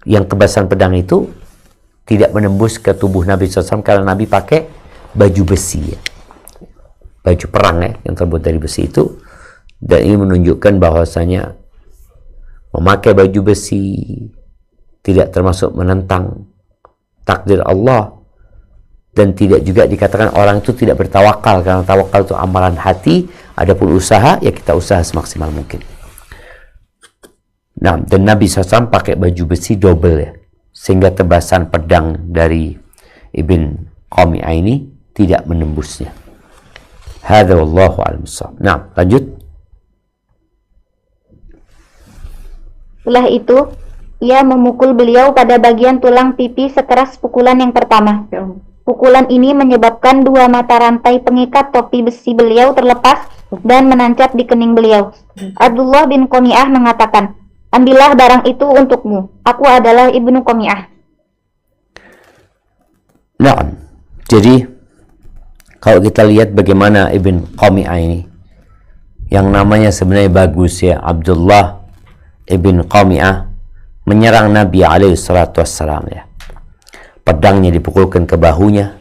Yang tebasan pedang itu tidak menembus ke tubuh Nabi SAW karena Nabi pakai baju besi ya. Baju perang ya, yang terbuat dari besi itu. Dan ini menunjukkan bahwasanya memakai baju besi tidak termasuk menentang takdir Allah, dan tidak juga dikatakan orang itu tidak bertawakal, karena tawakal itu amalan hati. Adapun usaha, ya kita usaha semaksimal mungkin. Nah, dan Nabi SAW pakai baju besi double ya, sehingga tebasan pedang dari Ibn Qami'ah ini tidak menembusnya. Hadza wallahu a'lam bissawab. Nah, lanjut. Setelah itu, ia memukul beliau pada bagian tulang pipi sekeras pukulan yang pertama. Pukulan ini menyebabkan dua mata rantai pengikat topi besi beliau terlepas dan menancap di kening beliau. Abdullah bin Qami'ah mengatakan, "Ambillah barang itu untukmu. Aku adalah Ibnu Qami'ah." Nah, jadi kalau kita lihat bagaimana Ibn Qami'ah ini, yang namanya sebenarnya bagus ya, Abdullah Ibn Qami'ah, menyerang Nabi SAW ya. Pedangnya dipukulkan ke bahunya,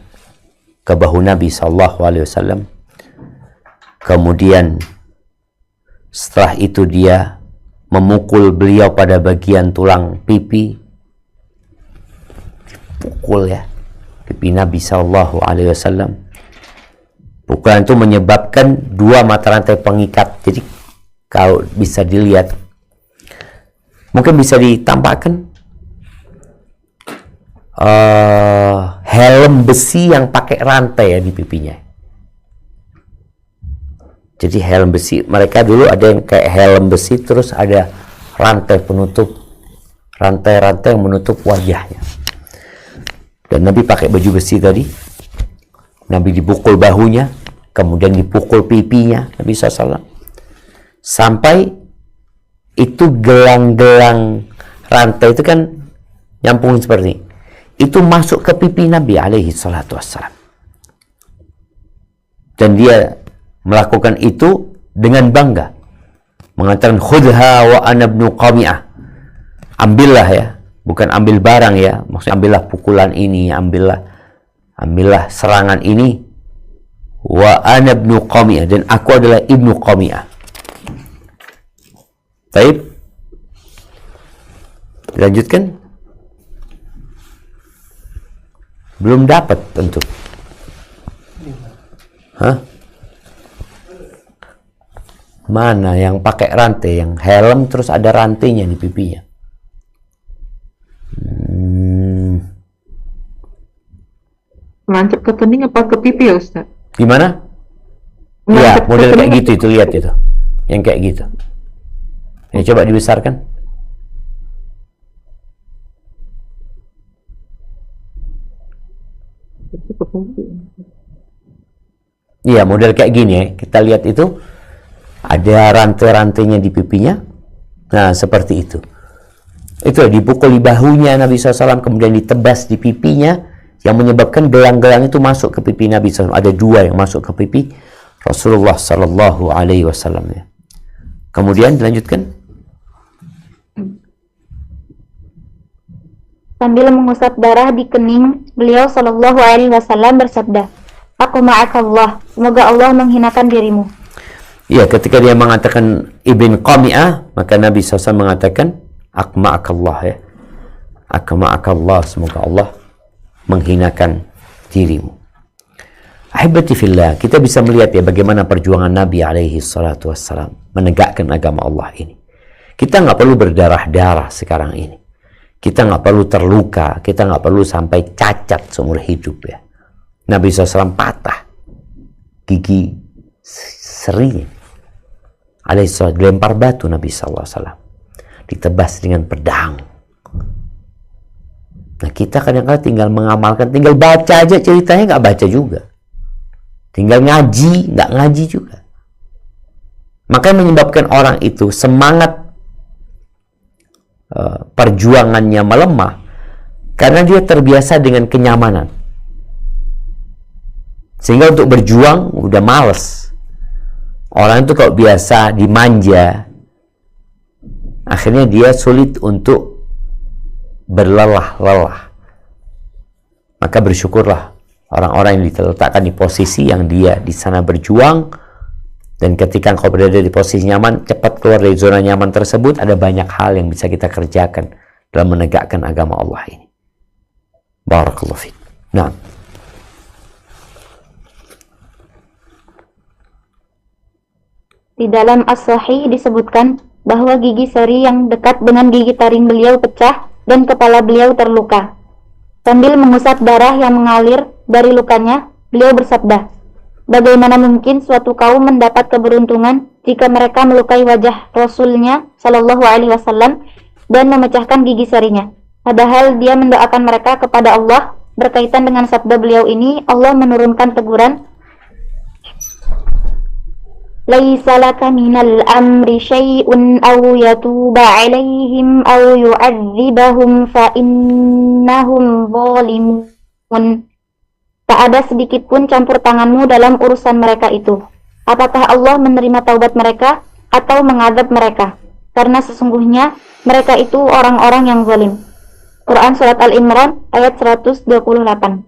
ke bahu Nabi SAW. Kemudian setelah itu dia memukul beliau pada bagian tulang pipi, pukul ya pipi Nabi SAW. Pukulan itu menyebabkan dua mata rantai pengikat. Jadi kalau bisa dilihat, mungkin bisa ditampakkan helm besi yang pakai rantai ya di pipinya. Jadi helm besi, mereka dulu ada yang kayak helm besi terus ada rantai penutup, rantai-rantai yang menutup wajahnya. Dan Nabi pakai baju besi tadi. Nabi dipukul bahunya, kemudian dipukul pipinya Nabi SAW, sampai itu gelang-gelang rantai itu kan nyampung seperti ini. Itu masuk ke pipi Nabi SAW. Dan dia melakukan itu dengan bangga, mengatakan, "Khudha wa ana ibnu Qami'ah." Ambillah ya, bukan ambil barang ya, maksudnya ambillah pukulan ini, ambillah serangan ini. Wa ana ibnu Qami'ah, dan aku adalah Ibnu Qami'ah. Baik, lanjutkan. Belum dapat tentu. Hah? Mana yang pakai rantai, yang helm terus ada rantainya di pipinya? Menancap ke kening apa ke pipi ya Ustaz? Gimana? Ya, model kayak gitu itu, lihat itu. Yang kayak gitu. Ya, coba dibesarkan. Iya, model kayak gini ya. Kita lihat itu ada rantai-rantainya di pipinya. Nah, seperti itu. Itu dipukul di bahunya Nabi SAW, kemudian ditebas di pipinya, yang menyebabkan gelang-gelang itu masuk ke pipi Nabi SAW. Ada 2 yang masuk ke pipi Rasulullah Sallallahu Alaihi Wasallam. Kemudian dilanjutkan. Sambil mengusap darah di kening, beliau Sallallahu Alaihi Wasallam bersabda, "Aku ma'akallah, semoga Allah menghinakan dirimu." Ya, ketika dia mengatakan Ibn Qami'ah, maka Nabi SAW mengatakan, "Aku ma'akallah," ya. "Aku ma'akallah, semoga Allah menghinakan dirimu." Ahibati fillah, kita bisa melihat ya bagaimana perjuangan Nabi alaihi salatu wassalam menegakkan agama Allah ini. Kita nggak perlu berdarah-darah sekarang ini. Kita nggak perlu terluka, kita nggak perlu sampai cacat seumur hidup ya. Nabi SAW patah gigi serinya. Alaihissalam dilempar batu Nabi SAW, ditebas dengan pedang. Nah kita kadang-kadang tinggal mengamalkan, tinggal baca aja ceritanya, nggak baca juga. Tinggal ngaji, nggak ngaji juga. Maka yang menyebabkan orang itu semangat perjuangannya melemah karena dia terbiasa dengan kenyamanan, sehingga untuk berjuang udah males. Orang itu kalau biasa dimanja, akhirnya dia sulit untuk berlelah-lelah. Maka bersyukurlah orang-orang yang diletakkan di posisi yang dia di sana berjuang, dan ketika engkau berada di posisi nyaman, cepat keluar dari zona nyaman tersebut. Ada banyak hal yang bisa kita kerjakan dalam menegakkan agama Allah ini. Barakallahu fiik. Nah, di dalam As-Sahih disebutkan bahwa gigi seri yang dekat dengan gigi taring beliau pecah dan kepala beliau terluka. Sambil mengusap darah yang mengalir dari lukanya, beliau bersabda, "Bagaimana mungkin suatu kaum mendapat keberuntungan jika mereka melukai wajah Rasulnya Shallallahu Alaihi Wasallam dan memecahkan gigi serinya? Padahal dia mendoakan mereka kepada Allah." Berkaitan dengan sabda beliau ini, Allah menurunkan teguran, "Laisa laka minal amri syai'un aw yatuba 'alaihim aw yu'adzibahum fa innahum zalimun." Tak ada sedikit pun campur tanganmu dalam urusan mereka itu. Apakah Allah menerima taubat mereka atau mengadab mereka? Karena sesungguhnya mereka itu orang-orang yang zalim. Quran Surat Al-Imran ayat 128.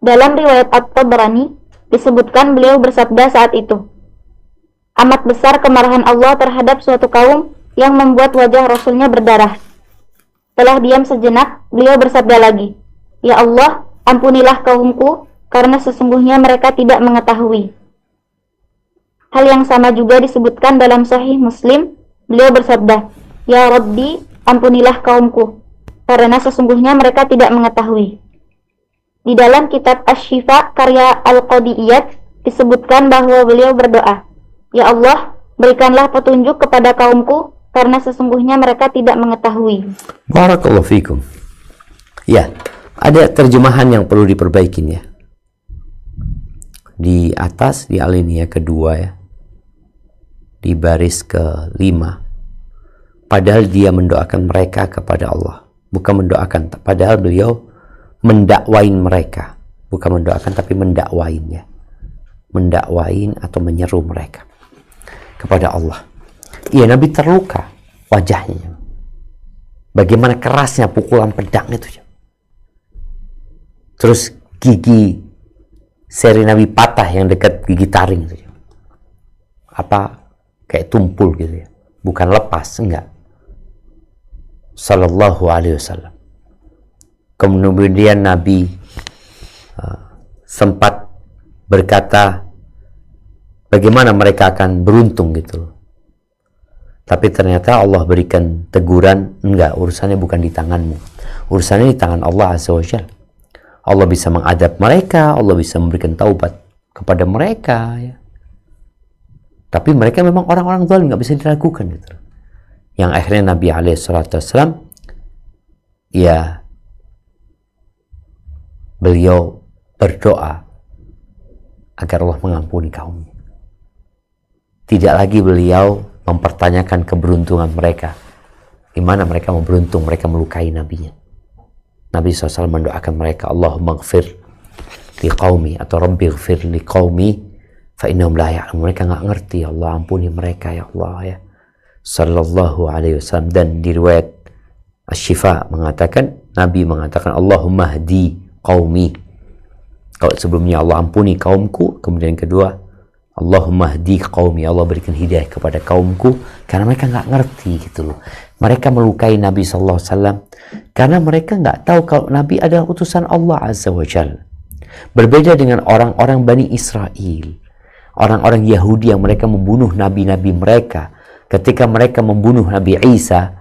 Dalam riwayat At-Tabrani disebutkan beliau bersabda saat itu, "Amat besar kemarahan Allah terhadap suatu kaum yang membuat wajah Rasulnya berdarah." Setelah diam sejenak, beliau bersabda lagi, "Ya Allah, ampunilah kaumku, karena sesungguhnya mereka tidak mengetahui." Hal yang sama juga disebutkan dalam Sahih Muslim. Beliau bersabda, "Ya Rabbi, ampunilah kaumku, karena sesungguhnya mereka tidak mengetahui." Di dalam kitab Asy-Syifa karya Al-Qadiyat disebutkan bahwa beliau berdoa, "Ya Allah, berikanlah petunjuk kepada kaumku, karena sesungguhnya mereka tidak mengetahui." Barakallahu fikum. Ya, ada terjemahan yang perlu diperbaikin ya. Di atas, di alinea kedua ya, di baris ke-5, padahal dia mendoakan mereka kepada Allah, bukan mendoakan, padahal beliau mendakwain mereka, bukan mendoakan tapi mendakwain ya, mendakwain atau menyeru mereka kepada Allah. Iya, Nabi terluka wajahnya, bagaimana kerasnya pukulan pedang itu ya. Terus gigi seri Nabi patah yang dekat gigi taring itu. Apa kayak tumpul gitu ya. Bukan lepas, enggak. Sallallahu alaihi wasallam. Kemudian Nabi sempat berkata bagaimana mereka akan beruntung gitu. Tapi ternyata Allah berikan teguran, enggak, urusannya bukan di tanganmu. Urusannya di tangan Allah Azza wa Jalla. Allah bisa mengadab mereka, Allah bisa memberikan taubat kepada mereka ya. Tapi mereka memang orang-orang zalim, nggak bisa diragukan gitu. Yang akhirnya Nabi SAW ya, beliau berdoa agar Allah mengampuni kaumnya. Tidak lagi beliau mempertanyakan keberuntungan mereka, Gimana mereka mau beruntung, mereka melukai nabinya. Nabi SAW mendoakan mereka, Allahumma gfir li qaumi, atau Rabbi gfir li qaumi fa innahum la ya'lamun. Mereka nggak ngerti, Allah ampuni mereka ya Allah ya. Sallallahu alaihi wasallam. Dan di riwayat Asy-Syifa mengatakan, Nabi mengatakan Allahumma hdi qaumi. Kalau sebelumnya Allah ampuni kaumku, kemudian kedua Allahumma hdi qaumi, Allah berikan hidayah kepada kaumku, karena mereka nggak ngerti gitu loh. Mereka melukai Nabi SAW karena mereka nggak tahu kalau Nabi adalah utusan Allah Azza wa Jalla. Berbeda dengan orang-orang Bani Israel, orang-orang Yahudi yang mereka membunuh nabi-nabi mereka. Ketika mereka membunuh Nabi Isa,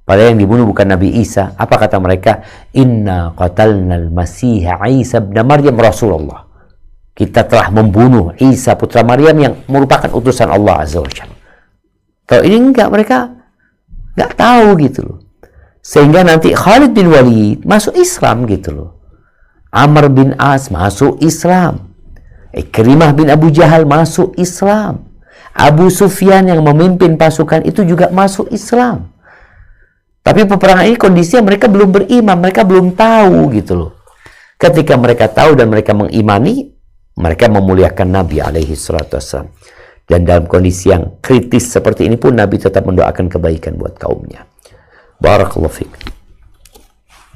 padahal yang dibunuh bukan Nabi Isa, apa kata mereka? Inna qatalna al-Masih Isa ibn Maryam Rasulullah. Kita telah membunuh Isa putra Maryam yang merupakan utusan Allah Azza wa Jalla. Kalau ini enggak, mereka nggak tahu gitu loh. Sehingga nanti Khalid bin Walid masuk Islam gitu loh. Amr bin As masuk Islam. Ikrimah bin Abu Jahal masuk Islam. Abu Sufyan yang memimpin pasukan itu juga masuk Islam. Tapi peperangan ini kondisinya mereka belum beriman, mereka belum tahu gitu loh. Ketika mereka tahu dan mereka mengimani, mereka memuliakan Nabi alaihi salatu wassalam. Dan dalam kondisi yang kritis seperti ini pun Nabi tetap mendoakan kebaikan buat kaumnya. Barakallahu fiik.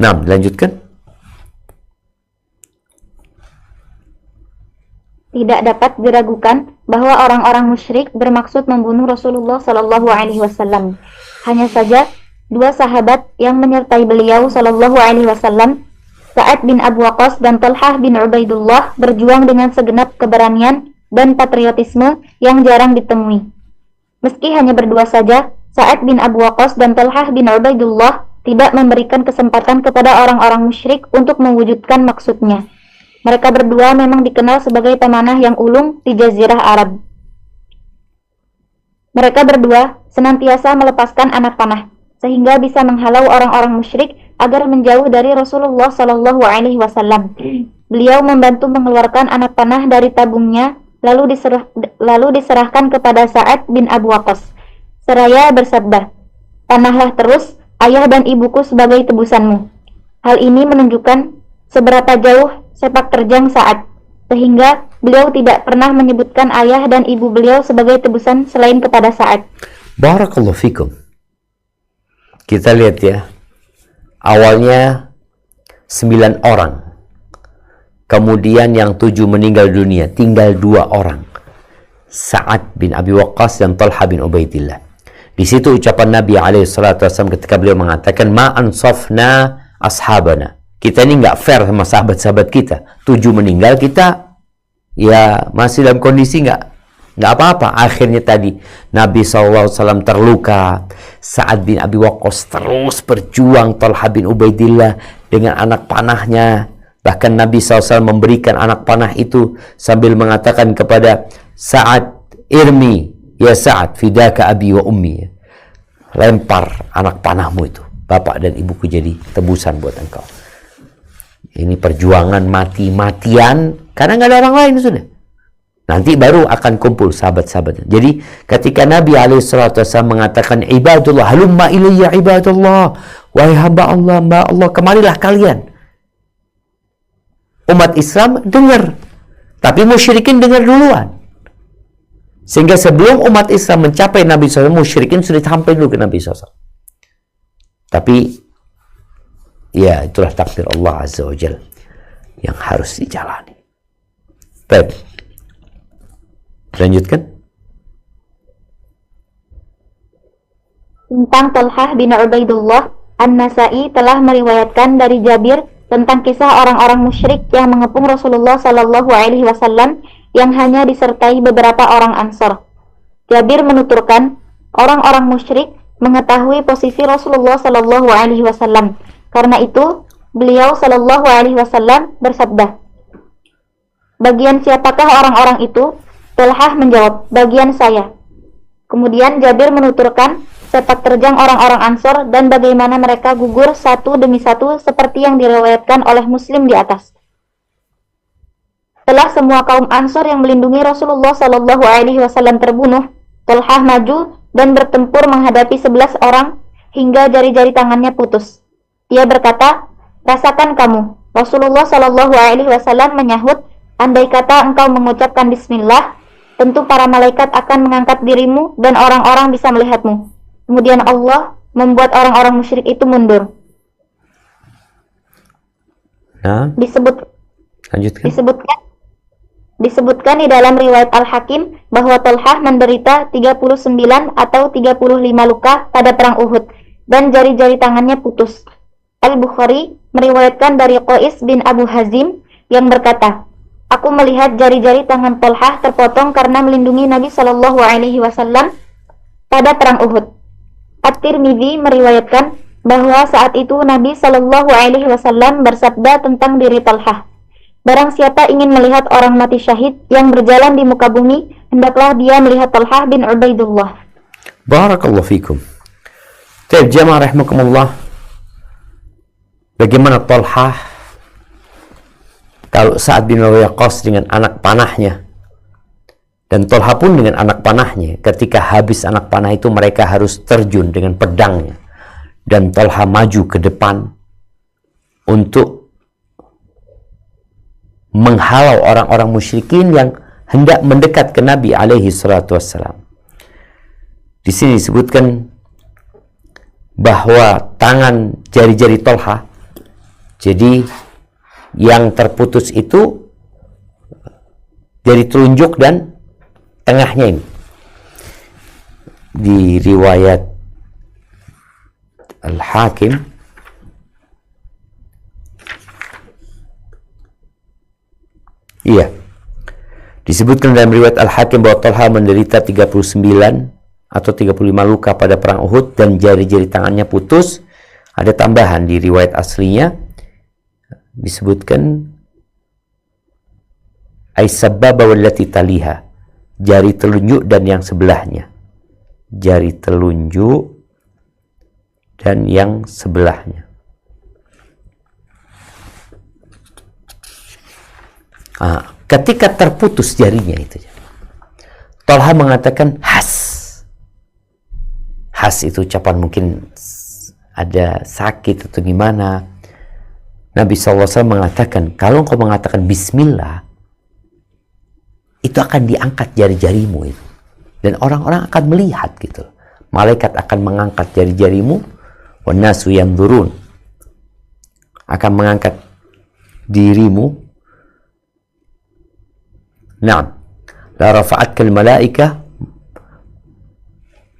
Nah, lanjutkan. Tidak dapat diragukan bahwa orang-orang musyrik bermaksud membunuh Rasulullah Shallallahu Alaihi Wasallam. Hanya saja dua sahabat yang menyertai beliau Shallallahu Alaihi Wasallam, Sa'ad bin Abu Waqqas dan Talhah bin Ubaidullah, berjuang dengan segenap keberanian dan patriotisme yang jarang ditemui. Meski hanya berdua saja, Sa'ad bin Abu Waqqas dan Talhah bin Ubaidullah tidak memberikan kesempatan kepada orang-orang musyrik untuk mewujudkan maksudnya. Mereka berdua memang dikenal sebagai pemanah yang ulung di Jazirah Arab. Mereka berdua senantiasa melepaskan anak panah, sehingga bisa menghalau orang-orang musyrik agar menjauh dari Rasulullah Shallallahu Alaihi Wasallam. Beliau membantu mengeluarkan anak panah dari tabungnya, lalu diserahkan kepada Sa'ad bin Abu Waqqas. Seraya bersabda, "Panahlah terus ayah dan ibuku sebagai tebusanmu." Hal ini menunjukkan seberapa jauh sepak terjang Sa'ad, sehingga beliau tidak pernah menyebutkan ayah dan ibu beliau sebagai tebusan selain kepada Sa'ad. Barakallahu fikum. Kita lihat ya, awalnya 9 orang. Kemudian yang 7 meninggal dunia, tinggal 2 orang. Sa'ad bin Abi Waqqas dan Talha bin Ubaidillah. Di situ ucapan Nabi SAW ketika beliau mengatakan, Ma ansafna ashabana. Kita ini nggak fair sama sahabat-sahabat kita. 7 meninggal, kita ya masih dalam kondisi nggak apa-apa. Akhirnya tadi Nabi SAW terluka. Sa'ad bin Abi Waqqas terus berjuang. Talha bin Ubaidillah dengan anak panahnya. Bahkan Nabi SAW memberikan anak panah itu sambil mengatakan kepada Sa'ad, irmi ya Sa'ad fidaka abi wa ummi. Lempar anak panahmu itu, bapak dan ibuku jadi tebusan buat engkau. Ini perjuangan mati-matian karena nggak ada orang lain sudah. Nanti baru akan kumpul sahabat-sahabatnya. Jadi ketika Nabi SAW mengatakan ibadullah, halumma ilayya ibadullah, wahai hamba Allah, kemarilah kalian. Umat Islam dengar, tapi musyrikin dengar duluan. Sehingga sebelum umat Islam mencapai Nabi SAW, musyrikin sudah sampai dulu ke Nabi SAW. Tapi ya itulah takdir Allah Azza wa Jalla yang harus dijalani. Baik, lanjutkan. Tentang Talhah bin Ubaidullah, An-Nasai telah meriwayatkan dari Jabir tentang kisah orang-orang musyrik yang mengepung Rasulullah Shallallahu Alaihi Wasallam yang hanya disertai beberapa orang Ansor. Jabir menuturkan, orang-orang musyrik mengetahui posisi Rasulullah Shallallahu Alaihi Wasallam. Karena itu, beliau Shallallahu Alaihi Wasallam bersabda, bagian siapakah orang-orang itu? Talhah menjawab, bagian saya. Kemudian Jabir menuturkan sepak terjang orang-orang Ansor dan bagaimana mereka gugur satu demi satu seperti yang diriwayatkan oleh Muslim di atas. Setelah semua kaum Ansor yang melindungi Rasulullah Shallallahu Alaihi Wasallam terbunuh, Talhah maju dan bertempur menghadapi 11 orang hingga jari-jari tangannya putus. Dia berkata, "Rasakan kamu." Rasulullah Shallallahu Alaihi Wasallam menyahut, "Andai kata engkau mengucapkan Bismillah, tentu para malaikat akan mengangkat dirimu dan orang-orang bisa melihatmu." Kemudian Allah membuat orang-orang musyrik itu mundur. Nah, lanjutkan. Disebutkan di dalam riwayat Al-Hakim bahwa Thalhah menderita 39 atau 35 luka pada perang Uhud dan jari-jari tangannya putus. Al-Bukhari meriwayatkan dari Qais bin Abu Hazim yang berkata, "Aku melihat jari-jari tangan Thalhah terpotong karena melindungi Nabi Shallallahu Alaihi Wasallam pada perang Uhud." At-Tirmidzi meriwayatkan bahwa saat itu Nabi Shallallahu Alaihi Wasallam bersabda tentang diri Thalhah, "Barang siapa ingin melihat orang mati syahid yang berjalan di muka bumi, hendaklah dia melihat Thalhah bin Ubaidullah." Barakallahu fikum. Baik, jamaah rahimakumullah. Bagaimana Thalhah kalau Sa'ad bin Abi Waqqas dengan anak panahnya, dan Thalhah pun dengan anak panahnya, ketika habis anak panah itu mereka harus terjun dengan pedangnya, dan Thalhah maju ke depan untuk menghalau orang-orang musyrikin yang hendak mendekat ke Nabi alaihi salatu wassalam. Di sini disebutkan bahwa tangan jari-jari Thalhah, jadi yang terputus itu jari telunjuk dan tengahnya ini. Di riwayat Al-Hakim disebutkan dalam riwayat Al-Hakim bahwa Thalhah menderita 39 atau 35 luka pada perang Uhud dan jari-jari tangannya putus. Ada tambahan di riwayat aslinya disebutkan Ai-Sabbaba wallati taliha, jari telunjuk dan yang sebelahnya. Jari telunjuk dan yang sebelahnya. Ketika terputus jarinya itu, Thalhah mengatakan has itu ucapan mungkin ada sakit atau gimana. Nabi SAW mengatakan, kalau engkau mengatakan Bismillah, itu akan diangkat jari-jarimu itu, dan orang-orang akan melihat gitu. Malaikat akan mengangkat jari-jarimu, wan nasu yanzurun, akan mengangkat dirimu. Naam, la rafa'atkal malaikah,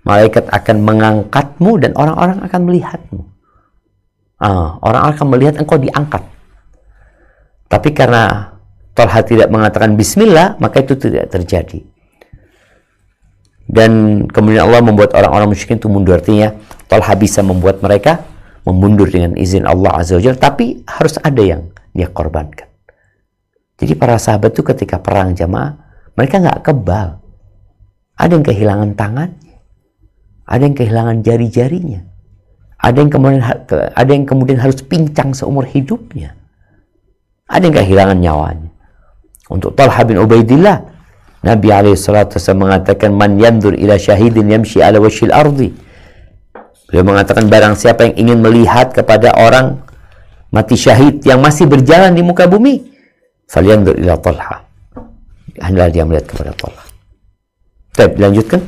malaikat akan mengangkatmu dan orang-orang akan melihatmu. Orang akan melihat engkau diangkat. Tapi karena Thalhah tidak mengatakan Bismillah, maka itu tidak terjadi. Dan kemudian Allah membuat orang-orang musyrikin itu mundur. Artinya Thalhah bisa membuat mereka memundur dengan izin Allah Azza wa Jalla, tapi harus ada yang dia korbankan. Jadi para sahabat itu ketika perang jamaah, mereka nggak kebal. Ada yang kehilangan tangannya, ada yang kehilangan jari-jarinya, ada yang kemudian harus pincang seumur hidupnya, ada yang kehilangan nyawanya. Untuk Thalhah bin Ubaidillah, Nabi SAW mengatakan, "Man yandur ila syahidin yamshi ala wajhil ardi." Beliau mengatakan, barang siapa yang ingin melihat kepada orang mati syahid yang masih berjalan di muka bumi, falyandur ila Thalhah. Hendaklah dia melihat kepada Thalhah. Baik, lanjutkan.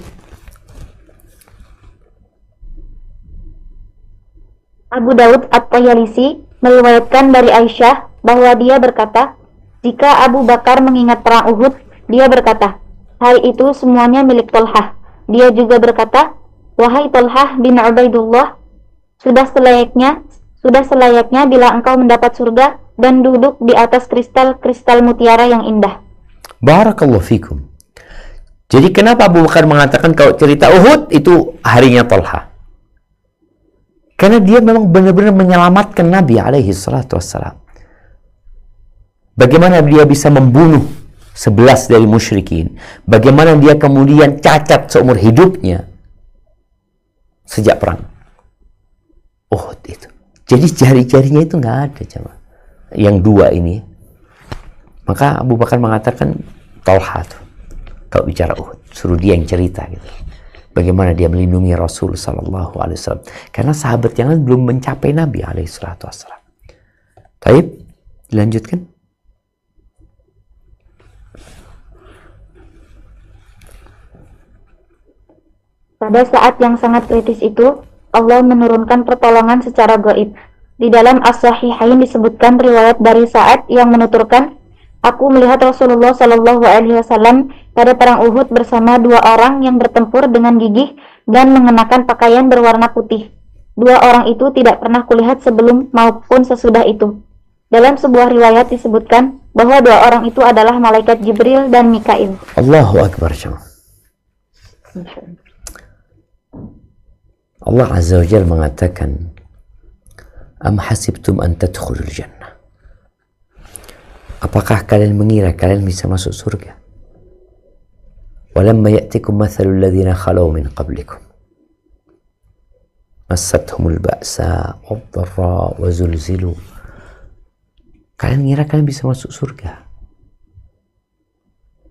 Abu Daud At-Tayalisi meriwayatkan dari Aisyah bahwa dia berkata, jika Abu Bakar mengingat perang Uhud, dia berkata, hal itu semuanya milik Thalhah. Dia juga berkata, wahai Thalhah bin Ubaidullah, sudah selayaknya bila engkau mendapat surga dan duduk di atas kristal-kristal mutiara yang indah. Barakallahu fikum. Jadi kenapa Abu Bakar mengatakan kalau cerita Uhud itu harinya Thalhah? Karena dia memang benar-benar menyelamatkan Nabi alaihi salatu wassalam. Bagaimana dia bisa membunuh 11 dari musyrikin? Bagaimana dia kemudian cacat seumur hidupnya sejak perang Uhud itu. Jadi jari-jarinya itu nggak ada, coba. Yang dua ini. Maka Abu Bakar mengatakan Thalhah tuh. Kalau bicara Uhud, suruh dia yang cerita gitu. bagaimana dia melindungi Rasul sallallahu alaihi wasallam. Karena sahabat yang lain belum mencapai Nabi alaihi salatu wasallam. Baik, dilanjutkan. Pada saat yang sangat kritis itu, Allah menurunkan pertolongan secara gaib. Di dalam As-Sahihain disebutkan riwayat dari Sa'ad yang menuturkan, aku melihat Rasulullah Shallallahu Alaihi Wasallam pada perang Uhud bersama 2 orang yang bertempur dengan gigih dan mengenakan pakaian berwarna putih. 2 orang itu tidak pernah kulihat sebelum maupun sesudah itu. Dalam sebuah riwayat disebutkan bahwa 2 orang itu adalah malaikat Jibril dan Mikail. Allahu Akbar. Allah Azza wa Jalla mengatakan, Am hasibtum an tadkhulul jannah. Apakah kalian mengira kalian bisa masuk surga? Walamma ya'tikum mathalul ladzina khalau min qablikum. Massathumul ba'sa wad-dharra wa zulzilu. Kalian mengira kalian bisa masuk surga.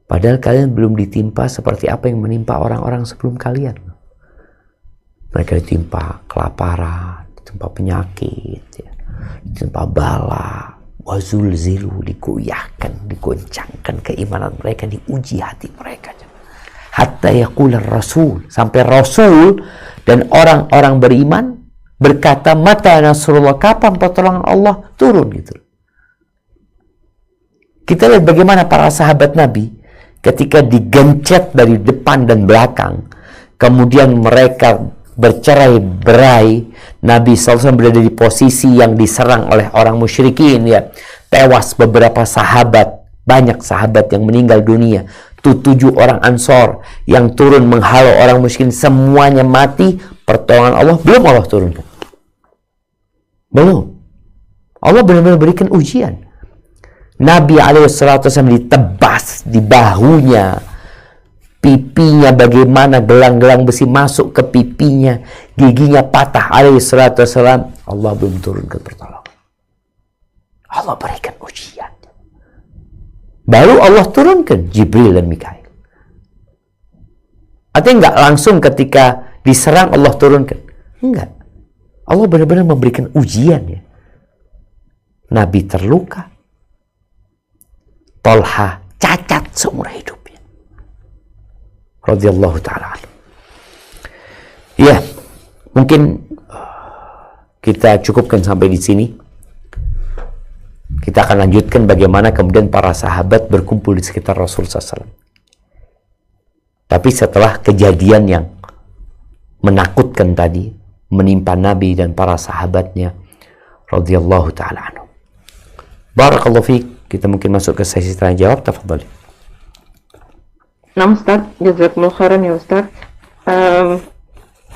Padahal kalian belum ditimpa seperti apa yang menimpa orang-orang sebelum kalian. Mereka ditimpa kelaparan, ditimpa penyakit, ya, ditimpa bala, wazul zilu, dikoyahkan, digoncangkan keimanan mereka, diuji hati mereka. Hatta yaqular rasul, sampai Rasul dan orang-orang beriman berkata, mata nasrullah, kapan pertolongan Allah turun gitu. Kita lihat bagaimana para sahabat Nabi ketika digencet dari depan dan belakang, kemudian mereka bercerai-berai. Nabi SAW berada di posisi yang diserang oleh orang musyrikin, ya. Tewas beberapa sahabat, banyak sahabat yang meninggal dunia. 7 orang Ansor yang turun menghalau orang musyrikin, semuanya mati. Pertolongan Allah belum Allah turunkan. Belum. Allah benar-benar berikan ujian. Nabi SAW ditebas di bahunya, pipinya bagaimana gelang-gelang besi masuk ke pipinya, giginya patah alaihissalam. Allah belum turunkan pertolongan. Allah berikan ujian. Baru Allah turunkan Jibril dan Mikail. Artinya enggak langsung ketika diserang Allah turunkan. Enggak. Allah benar-benar memberikan ujian, ya. Nabi terluka. Tolha cacat seumur hidup. Radhiyallahu ta'ala. Ya, mungkin kita cukupkan sampai di sini. Kita akan lanjutkan bagaimana kemudian para sahabat berkumpul di sekitar Rasul SAW. Tapi setelah kejadian yang menakutkan tadi menimpa Nabi dan para sahabatnya, radhiyallahu ta'ala anhu. Barakallahu fiik. Kita mungkin masuk ke sesi tanya jawab. Tafadhali. Nah Ustaz, jazakumullah khairan ya Ustaz.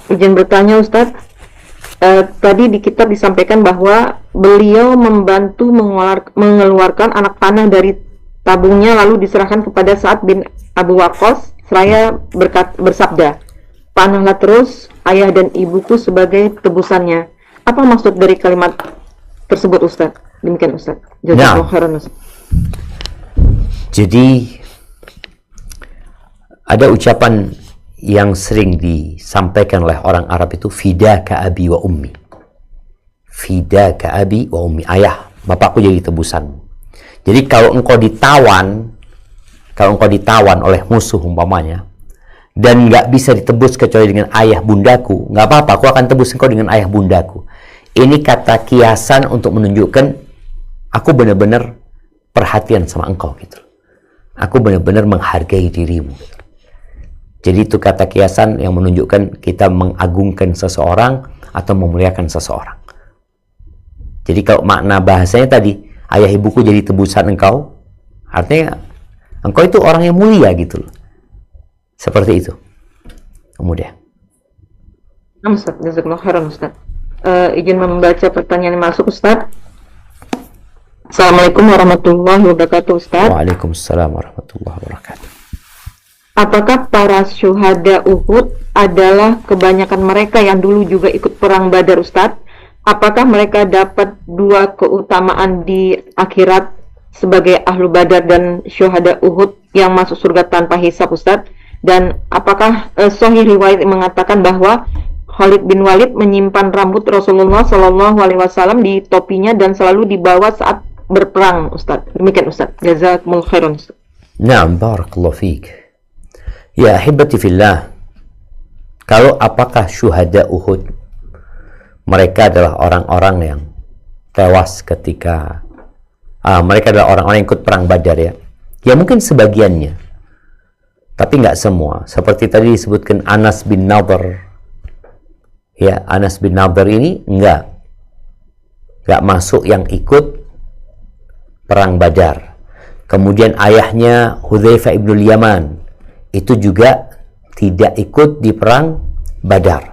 Izin bertanya Ustaz, tadi di kitab disampaikan bahwa beliau membantu mengeluarkan anak panah dari tabungnya lalu diserahkan kepada Sa'ad bin Abu Waqqas seraya bersabda, panahlah terus ayah dan ibuku sebagai tebusannya. Apa maksud dari kalimat tersebut Ustaz? Demikian Ustaz. Jazakumullah khairan Ustaz. Jadi ada ucapan yang sering disampaikan oleh orang Arab itu, fidaka abi wa ummi. Fidaka abi wa ummi. Ayah, bapakku jadi tebusanmu. Jadi kalau engkau ditawan oleh musuh umpamanya, dan nggak bisa ditebus kecuali dengan ayah bundaku, nggak apa-apa, aku akan tebus engkau dengan ayah bundaku. Ini kata kiasan untuk menunjukkan aku benar-benar perhatian sama engkau gitu. Aku benar-benar menghargai dirimu. Jadi itu kata kiasan yang menunjukkan kita mengagungkan seseorang atau memuliakan seseorang. Jadi kalau makna bahasanya tadi, ayah ibuku jadi tebusan engkau, artinya engkau itu orang yang mulia gitu loh. Seperti itu. Kemudian. Ustaz, jazakumullah khairan Ustaz. Izin membaca pertanyaan yang masuk Ustaz. Assalamualaikum warahmatullahi wabarakatuh Ustaz. Waalaikumsalam warahmatullahi wabarakatuh. Apakah para syuhada Uhud adalah kebanyakan mereka yang dulu juga ikut perang Badar Ustaz? Apakah mereka dapat 2 keutamaan di akhirat sebagai ahlu Badar dan syuhada Uhud yang masuk surga tanpa hisab Ustaz? Dan apakah sahih riwayat yang mengatakan bahwa Khalid bin Walid menyimpan rambut Rasulullah Shallallahu Alaihi Wasallam di topinya dan selalu dibawa saat berperang, Ustaz? Demikian, Ustaz. Jazakumul khairan, Ustaz. Naam, barakallahu fiik. Ya ahibati fillah, kalau apakah syuhada Uhud mereka adalah orang-orang yang tewas ketika mereka adalah orang-orang yang ikut perang Badar, ya? Ya mungkin sebagiannya, tapi nggak semua. Seperti tadi disebutkan Anas bin Nadhr. Ya, Anas bin Nadhr ini nggak masuk yang ikut perang Badar. Kemudian ayahnya Hudzaifah ibnul Yaman itu juga tidak ikut di perang Badar.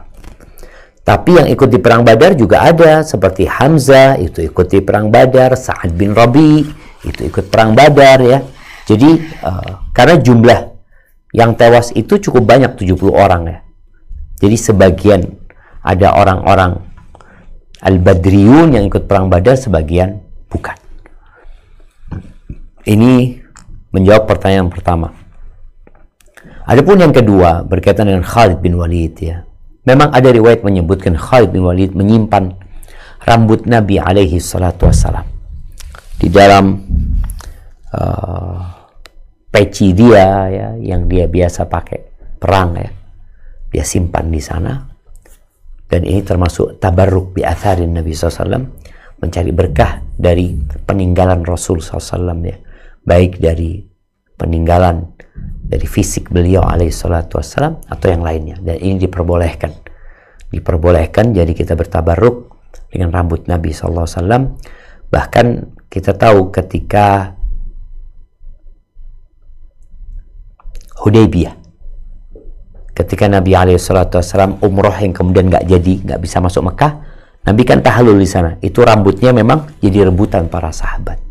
Tapi yang ikut di perang Badar juga ada, seperti Hamzah itu ikut di perang Badar, Sa'ad bin Rabi itu ikut perang Badar, ya. Jadi karena jumlah yang tewas itu cukup banyak, 70 orang, ya. Jadi sebagian ada orang-orang Al-Badriyun yang ikut perang Badar, sebagian bukan. Ini menjawab pertanyaan pertama. Adapun yang kedua berkaitan dengan Khalid bin Walid, ya. Memang ada riwayat menyebutkan Khalid bin Walid menyimpan rambut Nabi alaihi salatu wassalam di dalam peci dia, ya, yang dia biasa pakai perang, ya. Dia simpan di sana. Dan ini termasuk tabarruk bi atharin Nabi SAW, mencari berkah dari peninggalan Rasul SAW, ya. Baik dari peninggalan dari fisik beliau alaihi salatu wassalam atau yang lainnya. Dan ini diperbolehkan, jadi kita bertabarruk dengan rambut Nabi SAW. Bahkan kita tahu ketika Hudaybiyah, ketika Nabi SAW umroh yang kemudian nggak bisa masuk Mekah, Nabi kan tahallul di sana. Itu rambutnya memang jadi rebutan para sahabat.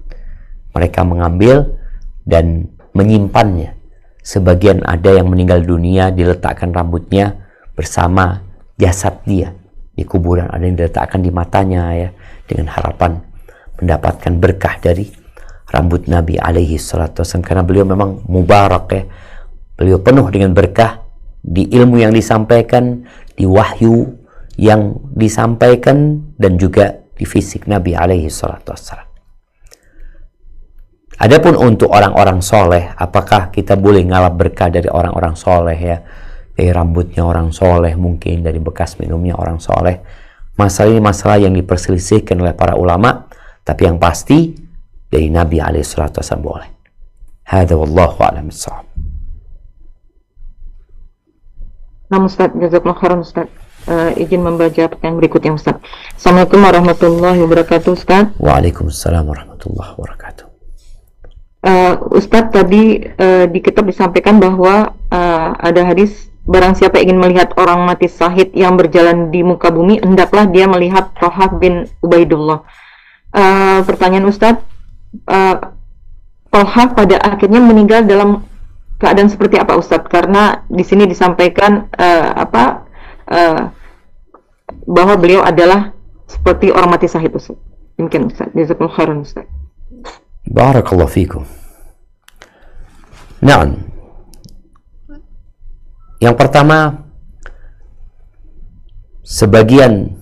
Mereka mengambil dan menyimpannya. Sebagian ada yang meninggal dunia diletakkan rambutnya bersama jasad dia di kuburan. Ada yang diletakkan di matanya, ya, dengan harapan mendapatkan berkah dari rambut Nabi alaihi salatu wasallam, karena beliau memang mubarak, ya. Beliau penuh dengan berkah di ilmu yang disampaikan, di wahyu yang disampaikan, dan juga di fisik Nabi alaihi salatu wassalam. Adapun untuk orang-orang soleh, apakah kita boleh ngalap berkah dari orang-orang soleh, ya? Dari rambutnya orang soleh, mungkin dari bekas minumnya orang soleh. Masalah ini masalah yang diperselisihkan oleh para ulama, tapi yang pasti dari Nabi alaihi salatu wassalam boleh. Hadza wallahu a'lam bissawab. Nah, Ustaz, jazakumullah khairan, Ustaz. Izin membaca pertanyaan berikutnya, Ustaz. Assalamualaikum warahmatullahi wabarakatuh, Ustaz. Waalaikumsalam warahmatullahi wabarakatuh. Ustaz, tadi di kitab disampaikan bahwa ada hadis, barang siapa ingin melihat orang mati syahid yang berjalan di muka bumi, hendaklah dia melihat Thalhah bin Ubaidullah. Pertanyaan Ustaz, Thalhah pada akhirnya meninggal dalam keadaan seperti apa, Ustadz? Karena di sini disampaikan bahwa beliau adalah seperti orang mati syahid, Ustadz. Demikian, Ustadz. Jazakumullah khairan, Ustadz. Barakallahu fikum. Nah, yang pertama, sebagian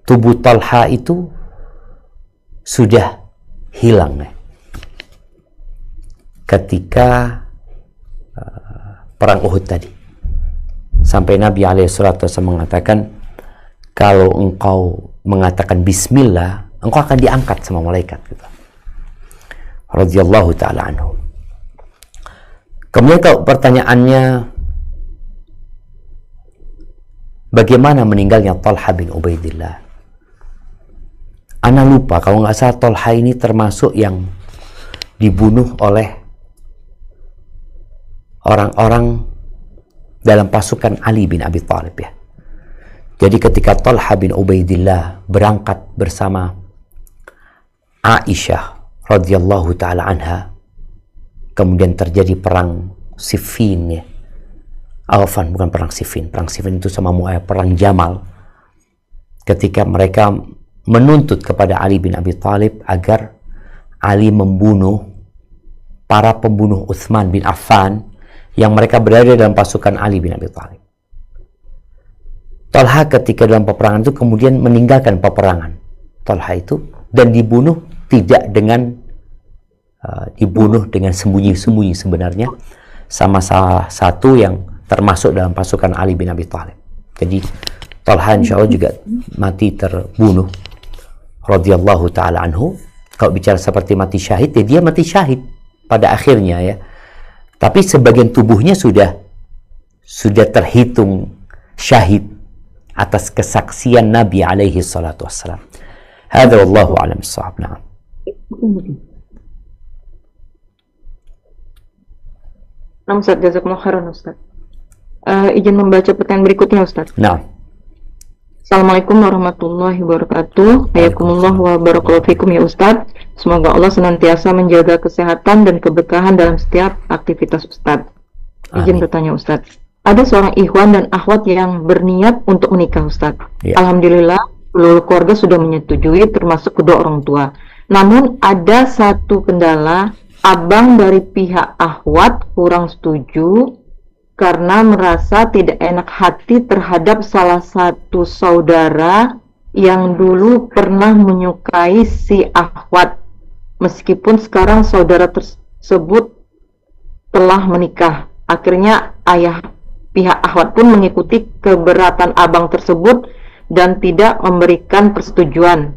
tubuh Thalhah itu sudah hilang, ya, ketika perang Uhud tadi. Sampai Nabi SAW mengatakan, kalau engkau mengatakan bismillah, engkau akan diangkat sama malaikat, gitu. Radhiyallahu ta'ala anhu. Kemudian kalau pertanyaannya, bagaimana meninggalnya Thalhah bin Ubaidillah? Ana lupa, kalau nggak salah Thalhah ini termasuk yang dibunuh oleh orang-orang dalam pasukan Ali bin Abi Thalib, ya. Jadi ketika Thalhah bin Ubaidillah berangkat bersama Aisyah radhiyallahu taala anha, kemudian terjadi perang Siffin, ya. Bukan perang Siffin. Perang Siffin itu sama Mu'ayyah, perang Jamal. Ketika mereka menuntut kepada Ali bin Abi Thalib agar Ali membunuh para pembunuh Utsman bin Affan yang mereka berada dalam pasukan Ali bin Abi Thalib. Talha ketika dalam peperangan itu kemudian meninggalkan peperangan Talha itu dan dibunuh tidak dengan sembunyi-sembunyi sebenarnya sama salah satu yang termasuk dalam pasukan Ali bin Abi Thalib. Jadi Talha insya Allah juga mati terbunuh radhiyallahu ta'ala anhu. Kalau bicara seperti mati syahid, ya dia mati syahid pada akhirnya ya. Tapi sebagian tubuhnya sudah terhitung syahid atas kesaksian Nabi alaihi salatu wassalam. Hadza wallahu a'lam bissawab. Na'am. Nah, Ustaz, jazakumullah khairan Ustaz. Izin membaca pertanyaan berikutnya Ustaz. Na'am. Assalamualaikum warahmatullahi wabarakatuh. Hayakumullah wa barakallahu fikum ya Ustaz. Semoga Allah senantiasa menjaga kesehatan dan keberkahan dalam setiap aktivitas Ustaz. Izin bertanya Ustaz. Ada seorang ikhwan dan akhwat yang berniat untuk menikah Ustaz. Ya. Alhamdulillah seluruh keluarga sudah menyetujui termasuk kedua orang tua. Namun ada satu kendala, abang dari pihak akhwat kurang setuju karena merasa tidak enak hati terhadap salah satu saudara yang dulu pernah menyukai si akhwat. Meskipun sekarang saudara tersebut telah menikah. Akhirnya ayah pihak akhwat pun mengikuti keberatan abang tersebut dan tidak memberikan persetujuan.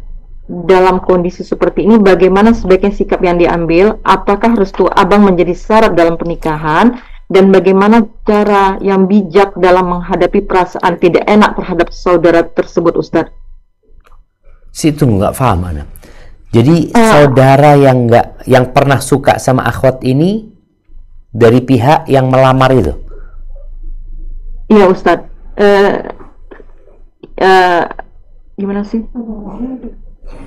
Dalam kondisi seperti ini, bagaimana sebaiknya sikap yang diambil? Apakah restu abang menjadi syarat dalam pernikahan? Dan bagaimana cara yang bijak dalam menghadapi perasaan tidak enak terhadap saudara tersebut, Ustaz? Situ nggak paham Ana. Jadi saudara yang pernah suka sama akhwat ini dari pihak yang melamar itu. Iya Ustaz. Gimana sih?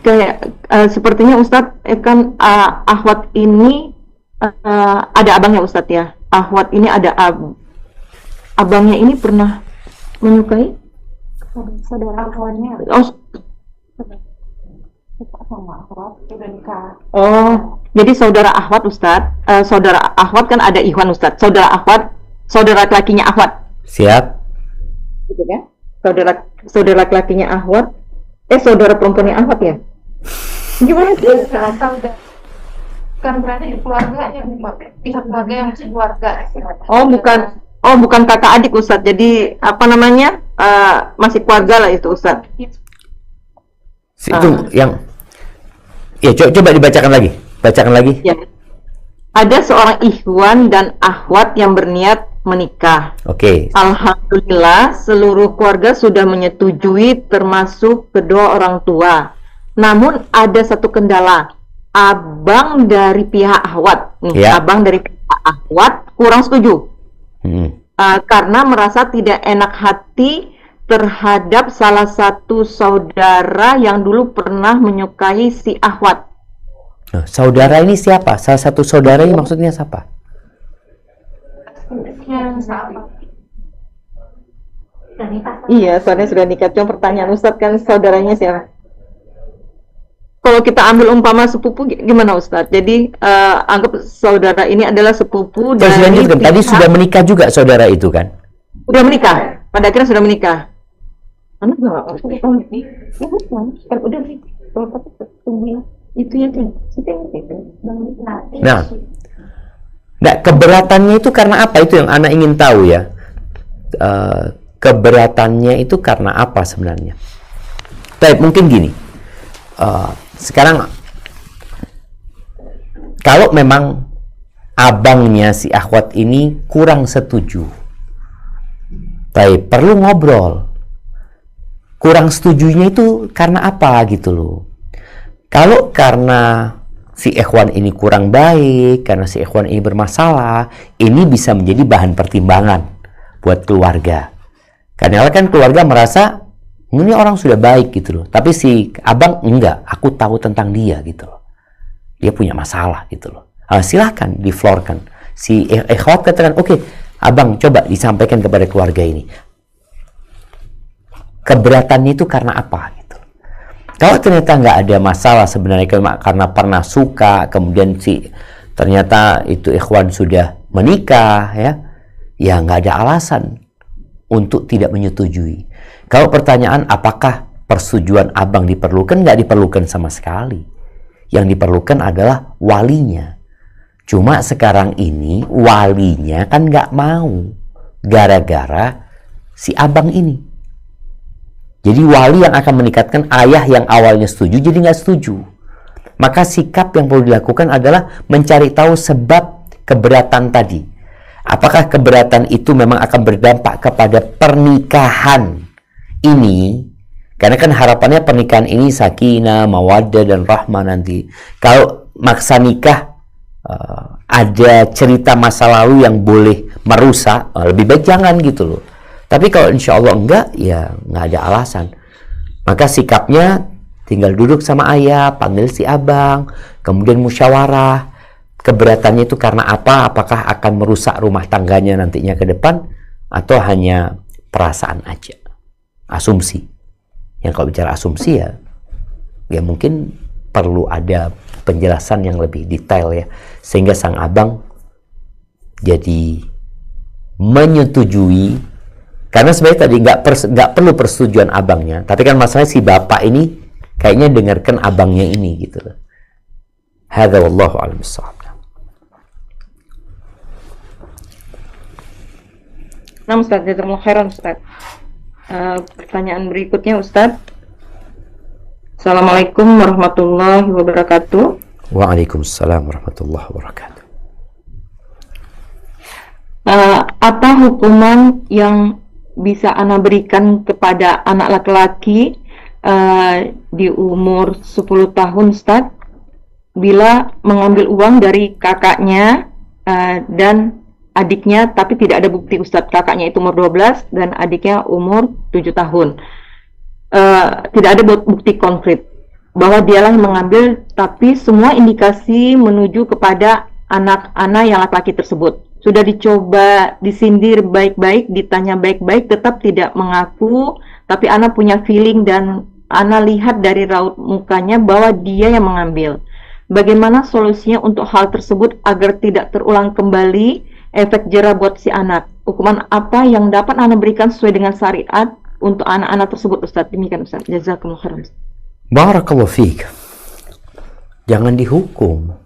Kayak sepertinya Ustaz kan akhwat ini ada abangnya Ustaz ya. Akhwat ini ada abangnya ini pernah menyukai Saudara akhwatnya. Jadi saudara akhwat Ustaz, saudara akhwat kan ada ikhwan Ustaz. Saudara akhwat, saudara laki-lakinya akhwat. Siap. Gitu kan? Saudara laki-lakinya akhwat. Saudara perempuannya akhwat ya? Gimana sih? Saudara. Kan berarti keluarganya, pihak keluarga yang keluarga. Bukan kakak adik Ustaz. Jadi apa namanya? Masih keluarga lah itu Ustaz. Itu yang ya coba dibacakan lagi. Bacakan lagi. Ya. Ada seorang ikhwan dan akhwat yang berniat menikah. Oke. Alhamdulillah seluruh keluarga sudah menyetujui termasuk kedua orang tua. Namun ada satu kendala. Abang dari pihak akhwat abang dari pihak akhwat kurang setuju. Karena merasa tidak enak hati terhadap salah satu saudara yang dulu pernah menyukai si akhwat. Nah, saudara ini siapa? Salah satu saudara ini maksudnya siapa? Iya, soalnya sudah nikah. Cuma pertanyaan Ustadz kan saudaranya siapa? Kalau kita ambil umpama sepupu gimana Ustadz? Jadi anggap saudara ini adalah sepupu dari tadi sudah menikah juga saudara itu kan? Sudah menikah. Pada akhirnya sudah menikah. Anak Nah, keberatannya itu karena apa? Itu yang anak ingin tahu ya. Keberatannya itu karena apa sebenarnya? Baik, mungkin gini. Sekarang kalau memang abangnya si akhwat ini kurang setuju, baik, perlu ngobrol. Kurang setujunya itu karena apa gitu loh. Kalau karena si ikhwan ini kurang baik, karena si ikhwan ini bermasalah, ini bisa menjadi bahan pertimbangan buat keluarga. Karena kan keluarga merasa ini orang sudah baik gitu loh, tapi si abang enggak, aku tahu tentang dia gitu loh, dia punya masalah gitu loh. Silahkan diflorkan. Si ikhwat katakan, oke, abang coba disampaikan kepada keluarga ini. Keberatannya itu karena apa gitu. Kalau ternyata nggak ada masalah sebenarnya karena pernah suka, kemudian si ternyata itu ikhwan sudah menikah ya, ya nggak ada alasan untuk tidak menyetujui. Kalau pertanyaan apakah persetujuan abang diperlukan, nggak diperlukan sama sekali. Yang diperlukan adalah walinya. Cuma sekarang ini walinya kan nggak mau, gara-gara si abang ini. Jadi wali yang akan menikahkan ayah yang awalnya setuju jadi nggak setuju. Maka sikap yang perlu dilakukan adalah mencari tahu sebab keberatan tadi. Apakah keberatan itu memang akan berdampak kepada pernikahan ini? Karena kan harapannya pernikahan ini sakinah, mawaddah, dan rahmah nanti. Kalau maksa nikah, ada cerita masa lalu yang boleh merusak, lebih baik jangan gitu loh. Tapi kalau insya Allah enggak, ya nggak ada alasan. Maka sikapnya tinggal duduk sama ayah, panggil si abang, kemudian musyawarah. Keberatannya itu karena apa? Apakah akan merusak rumah tangganya nantinya ke depan, atau hanya perasaan aja, asumsi. Yang kalau bicara asumsi ya mungkin perlu ada penjelasan yang lebih detail ya, sehingga sang abang jadi menyetujui. Karena sebenarnya tadi nggak perlu persetujuan abangnya, tapi kan masalahnya si bapak ini kayaknya dengarkan abangnya ini gitu loh. Hadza wallahu a'lam bissawab. Nah, Ustaz, jazakumullah khairan, Ustaz. Pertanyaan berikutnya, Ustaz. Assalamualaikum warahmatullahi wabarakatuh. Waalaikumsalam warahmatullahi wabarakatuh. Apa hukuman yang bisa Ana berikan kepada anak laki-laki di umur 10 tahun, Ustaz, bila mengambil uang dari kakaknya dan adiknya, tapi tidak ada bukti, Ustaz. Kakaknya itu umur 12 dan adiknya umur 7 tahun. Tidak ada bukti konkret bahwa dialah yang mengambil, tapi semua indikasi menuju kepada anak-anak yang laki-laki tersebut. Sudah dicoba disindir baik-baik, ditanya baik-baik, tetap tidak mengaku, tapi Ana punya feeling dan Ana lihat dari raut mukanya bahwa dia yang mengambil. Bagaimana solusinya untuk hal tersebut agar tidak terulang kembali efek jera buat si anak? Hukuman apa yang dapat Ana berikan sesuai dengan syariat untuk anak-anak tersebut, Ustaz? Demikian, Ustaz. Jazakumullah khairan. Barakallahu fiik. Jangan dihukum.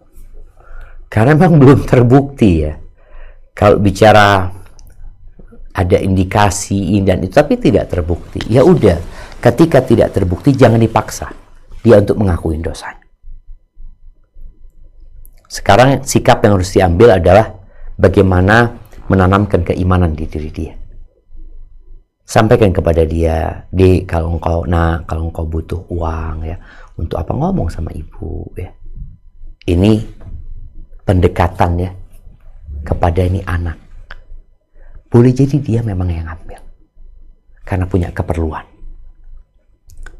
Karena memang belum terbukti ya. Kalau bicara ada indikasi ini dan itu, tapi tidak terbukti. Ya udah, ketika tidak terbukti jangan dipaksa dia untuk mengakui dosanya. Sekarang sikap yang harus diambil adalah bagaimana menanamkan keimanan di diri dia. Sampaikan kepada dia, kalau engkau butuh uang ya, untuk apa, ngomong sama ibu ya. Ini pendekatan ya kepada ini anak. Boleh jadi dia memang yang ambil karena punya keperluan.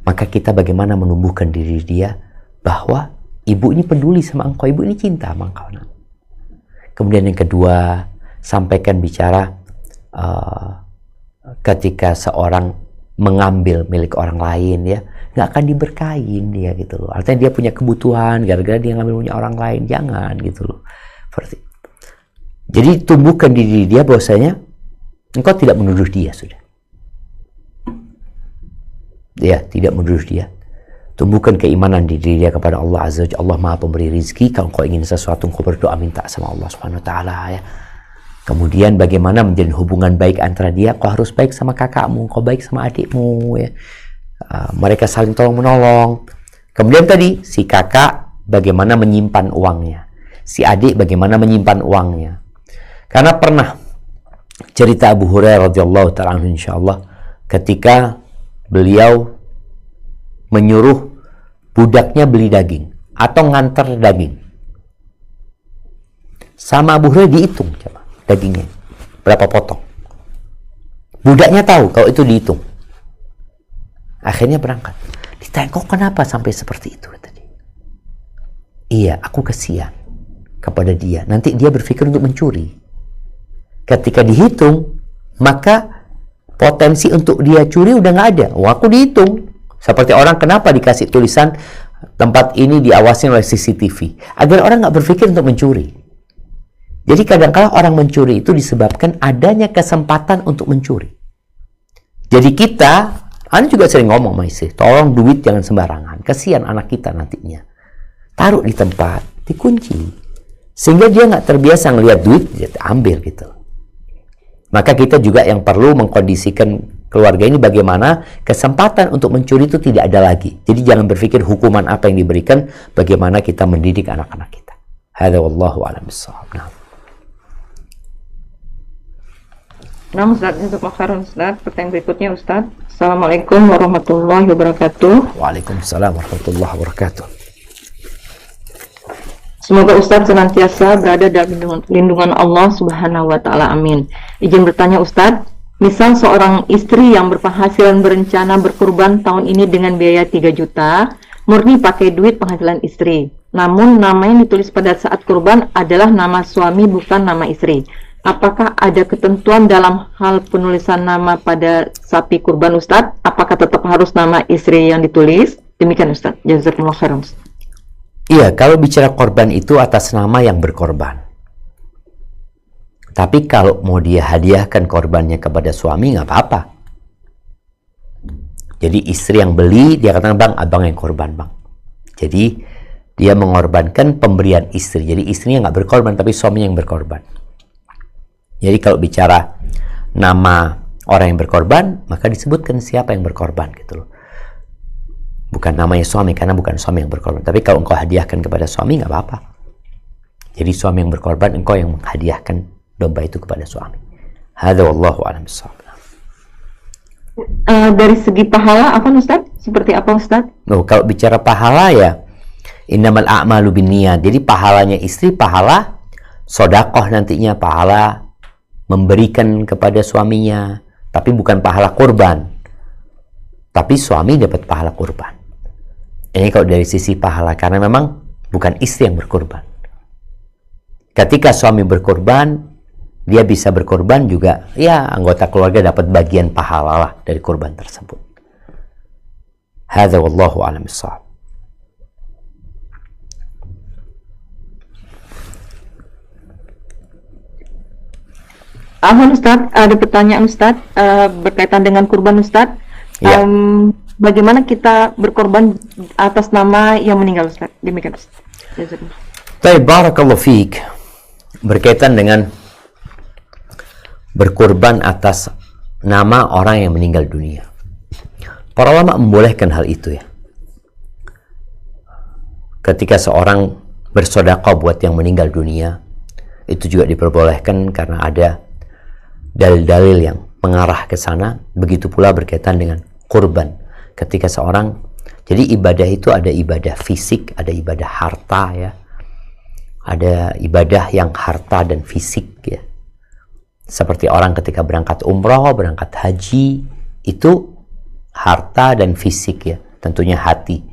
Maka kita bagaimana menumbuhkan diri dia bahwa ibu ini peduli sama engkau, ibu ini cinta sama engkau. Kemudian yang kedua, sampaikan bicara ketika seorang mengambil milik orang lain ya, nggak akan diberkahin dia gitu loh. Artinya dia punya kebutuhan gara-gara dia ngambil punya orang lain, jangan gitu loh. Jadi tumbuhkan di diri dia bahwasanya engkau tidak menuduh dia sudah. Ya, tidak menuduh dia. Tumbuhkan keimanan di diri dia kepada Allah Azza wa Jalla. Allah Maha Pemberi rizki. Kalau engkau ingin sesuatu, engkau berdoa minta sama Allah Subhanahu wa taala ya. Kemudian bagaimana menjalin hubungan baik antara dia, kau harus baik sama kakakmu, kau baik sama adikmu ya. Mereka saling tolong menolong. Kemudian tadi si kakak bagaimana menyimpan uangnya, si adik bagaimana menyimpan uangnya. Karena pernah cerita Abu Hurairah radhiyallahu ta'ala anhu insyaallah, ketika beliau menyuruh budaknya beli daging atau ngantar daging, sama Abu Hurairah dihitung coba dagingnya berapa potong. Budaknya tahu kalau itu dihitung. Akhirnya berangkat. Ditanya, kok kenapa sampai seperti itu? Tadi. Iya, aku kasihan kepada dia. Nanti dia berpikir untuk mencuri. Ketika dihitung, maka potensi untuk dia curi udah nggak ada. Oh, aku dihitung. Seperti orang kenapa dikasih tulisan tempat ini diawasi oleh CCTV, agar orang nggak berpikir untuk mencuri. Jadi kadang-kala orang mencuri itu disebabkan adanya kesempatan untuk mencuri. Jadi Anda juga sering ngomong sama istri, tolong duit jangan sembarangan, kasihan anak kita nantinya. Taruh di tempat, dikunci. Sehingga dia nggak terbiasa ngelihat duit, dia ambil gitu. Maka kita juga yang perlu mengkondisikan keluarga ini bagaimana kesempatan untuk mencuri itu tidak ada lagi. Jadi jangan berpikir hukuman apa yang diberikan, bagaimana kita mendidik anak-anak kita. Hadza wallahu a'lam bissawab. Nah, Ustaz, untuk maksaran Ustaz, pertanyaan berikutnya Ustaz. Assalamualaikum warahmatullahi wabarakatuh. Waalaikumsalam warahmatullahi wabarakatuh. Semoga Ustaz senantiasa berada dalam lindungan Allah Subhanahu wa Ta'ala. Amin. Izin bertanya Ustaz, misal seorang istri yang berpenghasilan berencana berkurban tahun ini dengan biaya 3 juta, murni pakai duit penghasilan istri. Namun nama yang ditulis pada saat kurban adalah nama suami bukan nama istri. Apakah ada ketentuan dalam hal penulisan nama pada sapi kurban Ustaz? Apakah tetap harus nama istri yang ditulis? Demikian Ustaz. Jazakumullah khairan. Iya, kalau bicara korban itu atas nama yang berkorban. Tapi kalau mau dia hadiahkan korbannya kepada suami, nggak apa-apa. Jadi istri yang beli, dia katakan, bang, abang yang korban, bang. Jadi dia mengorbankan pemberian istri. Jadi istrinya nggak berkorban, tapi suaminya yang berkorban. Jadi kalau bicara nama orang yang berkorban, maka disebutkan siapa yang berkorban gitu loh. Bukan namanya suami, karena bukan suami yang berkorban. Tapi kalau engkau hadiahkan kepada suami, nggak apa-apa. Jadi suami yang berkorban, engkau yang menghadiahkan domba itu kepada suami. Hadza wallahu a'lam bissawab. Dari segi pahala apa Ustaz? Seperti apa Ustaz? Kalau bicara pahala ya, innamal a'malu binniyat. Jadi pahalanya istri, pahala sedekah nantinya, pahala memberikan kepada suaminya, tapi bukan pahala kurban. Tapi suami dapat pahala kurban. Ini kalau dari sisi pahala, karena memang bukan istri yang berkorban. Ketika suami berkorban, dia bisa berkorban juga, ya anggota keluarga dapat bagian pahala lah dari kurban tersebut. Hadza wallahu a'lam bissawab. Ustaz, ada pertanyaan Ustaz berkaitan dengan kurban Ustaz. Ya. Bagaimana kita berkorban atas nama yang meninggal Ustaz? Demikian Ustaz. Baik, barakallahu fiik. Berkaitan dengan berkorban atas nama orang yang meninggal dunia. Para ulama membolehkan hal itu ya. Ketika seorang bersedekah buat yang meninggal dunia, itu juga diperbolehkan karena ada dalil-dalil yang mengarah ke sana. Begitu pula berkaitan dengan kurban. Ketika seorang, jadi ibadah itu ada ibadah fisik, ada ibadah harta ya. Ada ibadah yang harta dan fisik ya. Seperti orang ketika berangkat umrah, berangkat haji, itu harta dan fisik ya, tentunya hati.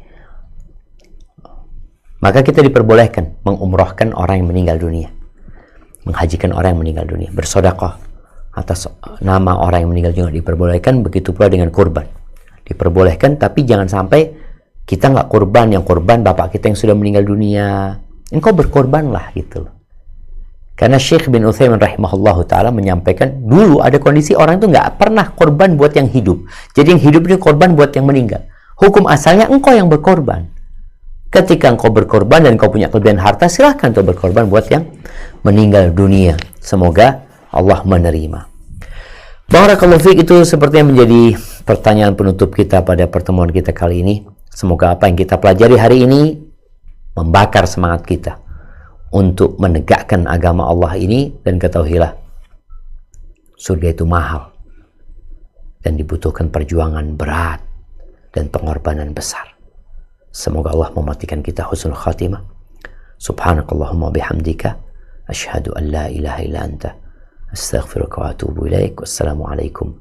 Maka kita diperbolehkan mengumrahkan orang yang meninggal dunia, menghajikan orang yang meninggal dunia, bersedekah atas nama orang yang meninggal dunia diperbolehkan. Begitu pula dengan kurban diperbolehkan, tapi jangan sampai kita nggak kurban, yang kurban bapak kita yang sudah meninggal dunia, engkau berkorbanlah gitu loh. Karena Syekh bin Utsaimin rahimahullahu ta'ala menyampaikan, dulu ada kondisi orang itu nggak pernah korban buat yang hidup. Jadi yang hidup itu korban buat yang meninggal. Hukum asalnya engkau yang berkorban. Ketika engkau berkorban dan engkau punya kelebihan harta, silahkan untuk berkorban buat yang meninggal dunia. Semoga Allah menerima. Barakallahu fiik, itu sepertinya menjadi pertanyaan penutup kita pada pertemuan kita kali ini. Semoga apa yang kita pelajari hari ini membakar semangat kita untuk menegakkan agama Allah ini, dan ketahuilah surga itu mahal dan dibutuhkan perjuangan berat dan pengorbanan besar. Semoga Allah mematikan kita husnul khatimah. Subhanakallahumma bihamdika asyhadu an la ilaha illa anta astaghfiruka wa atubu ilaik. Wassalamualaikum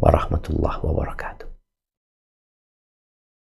warahmatullahi wabarakatuh.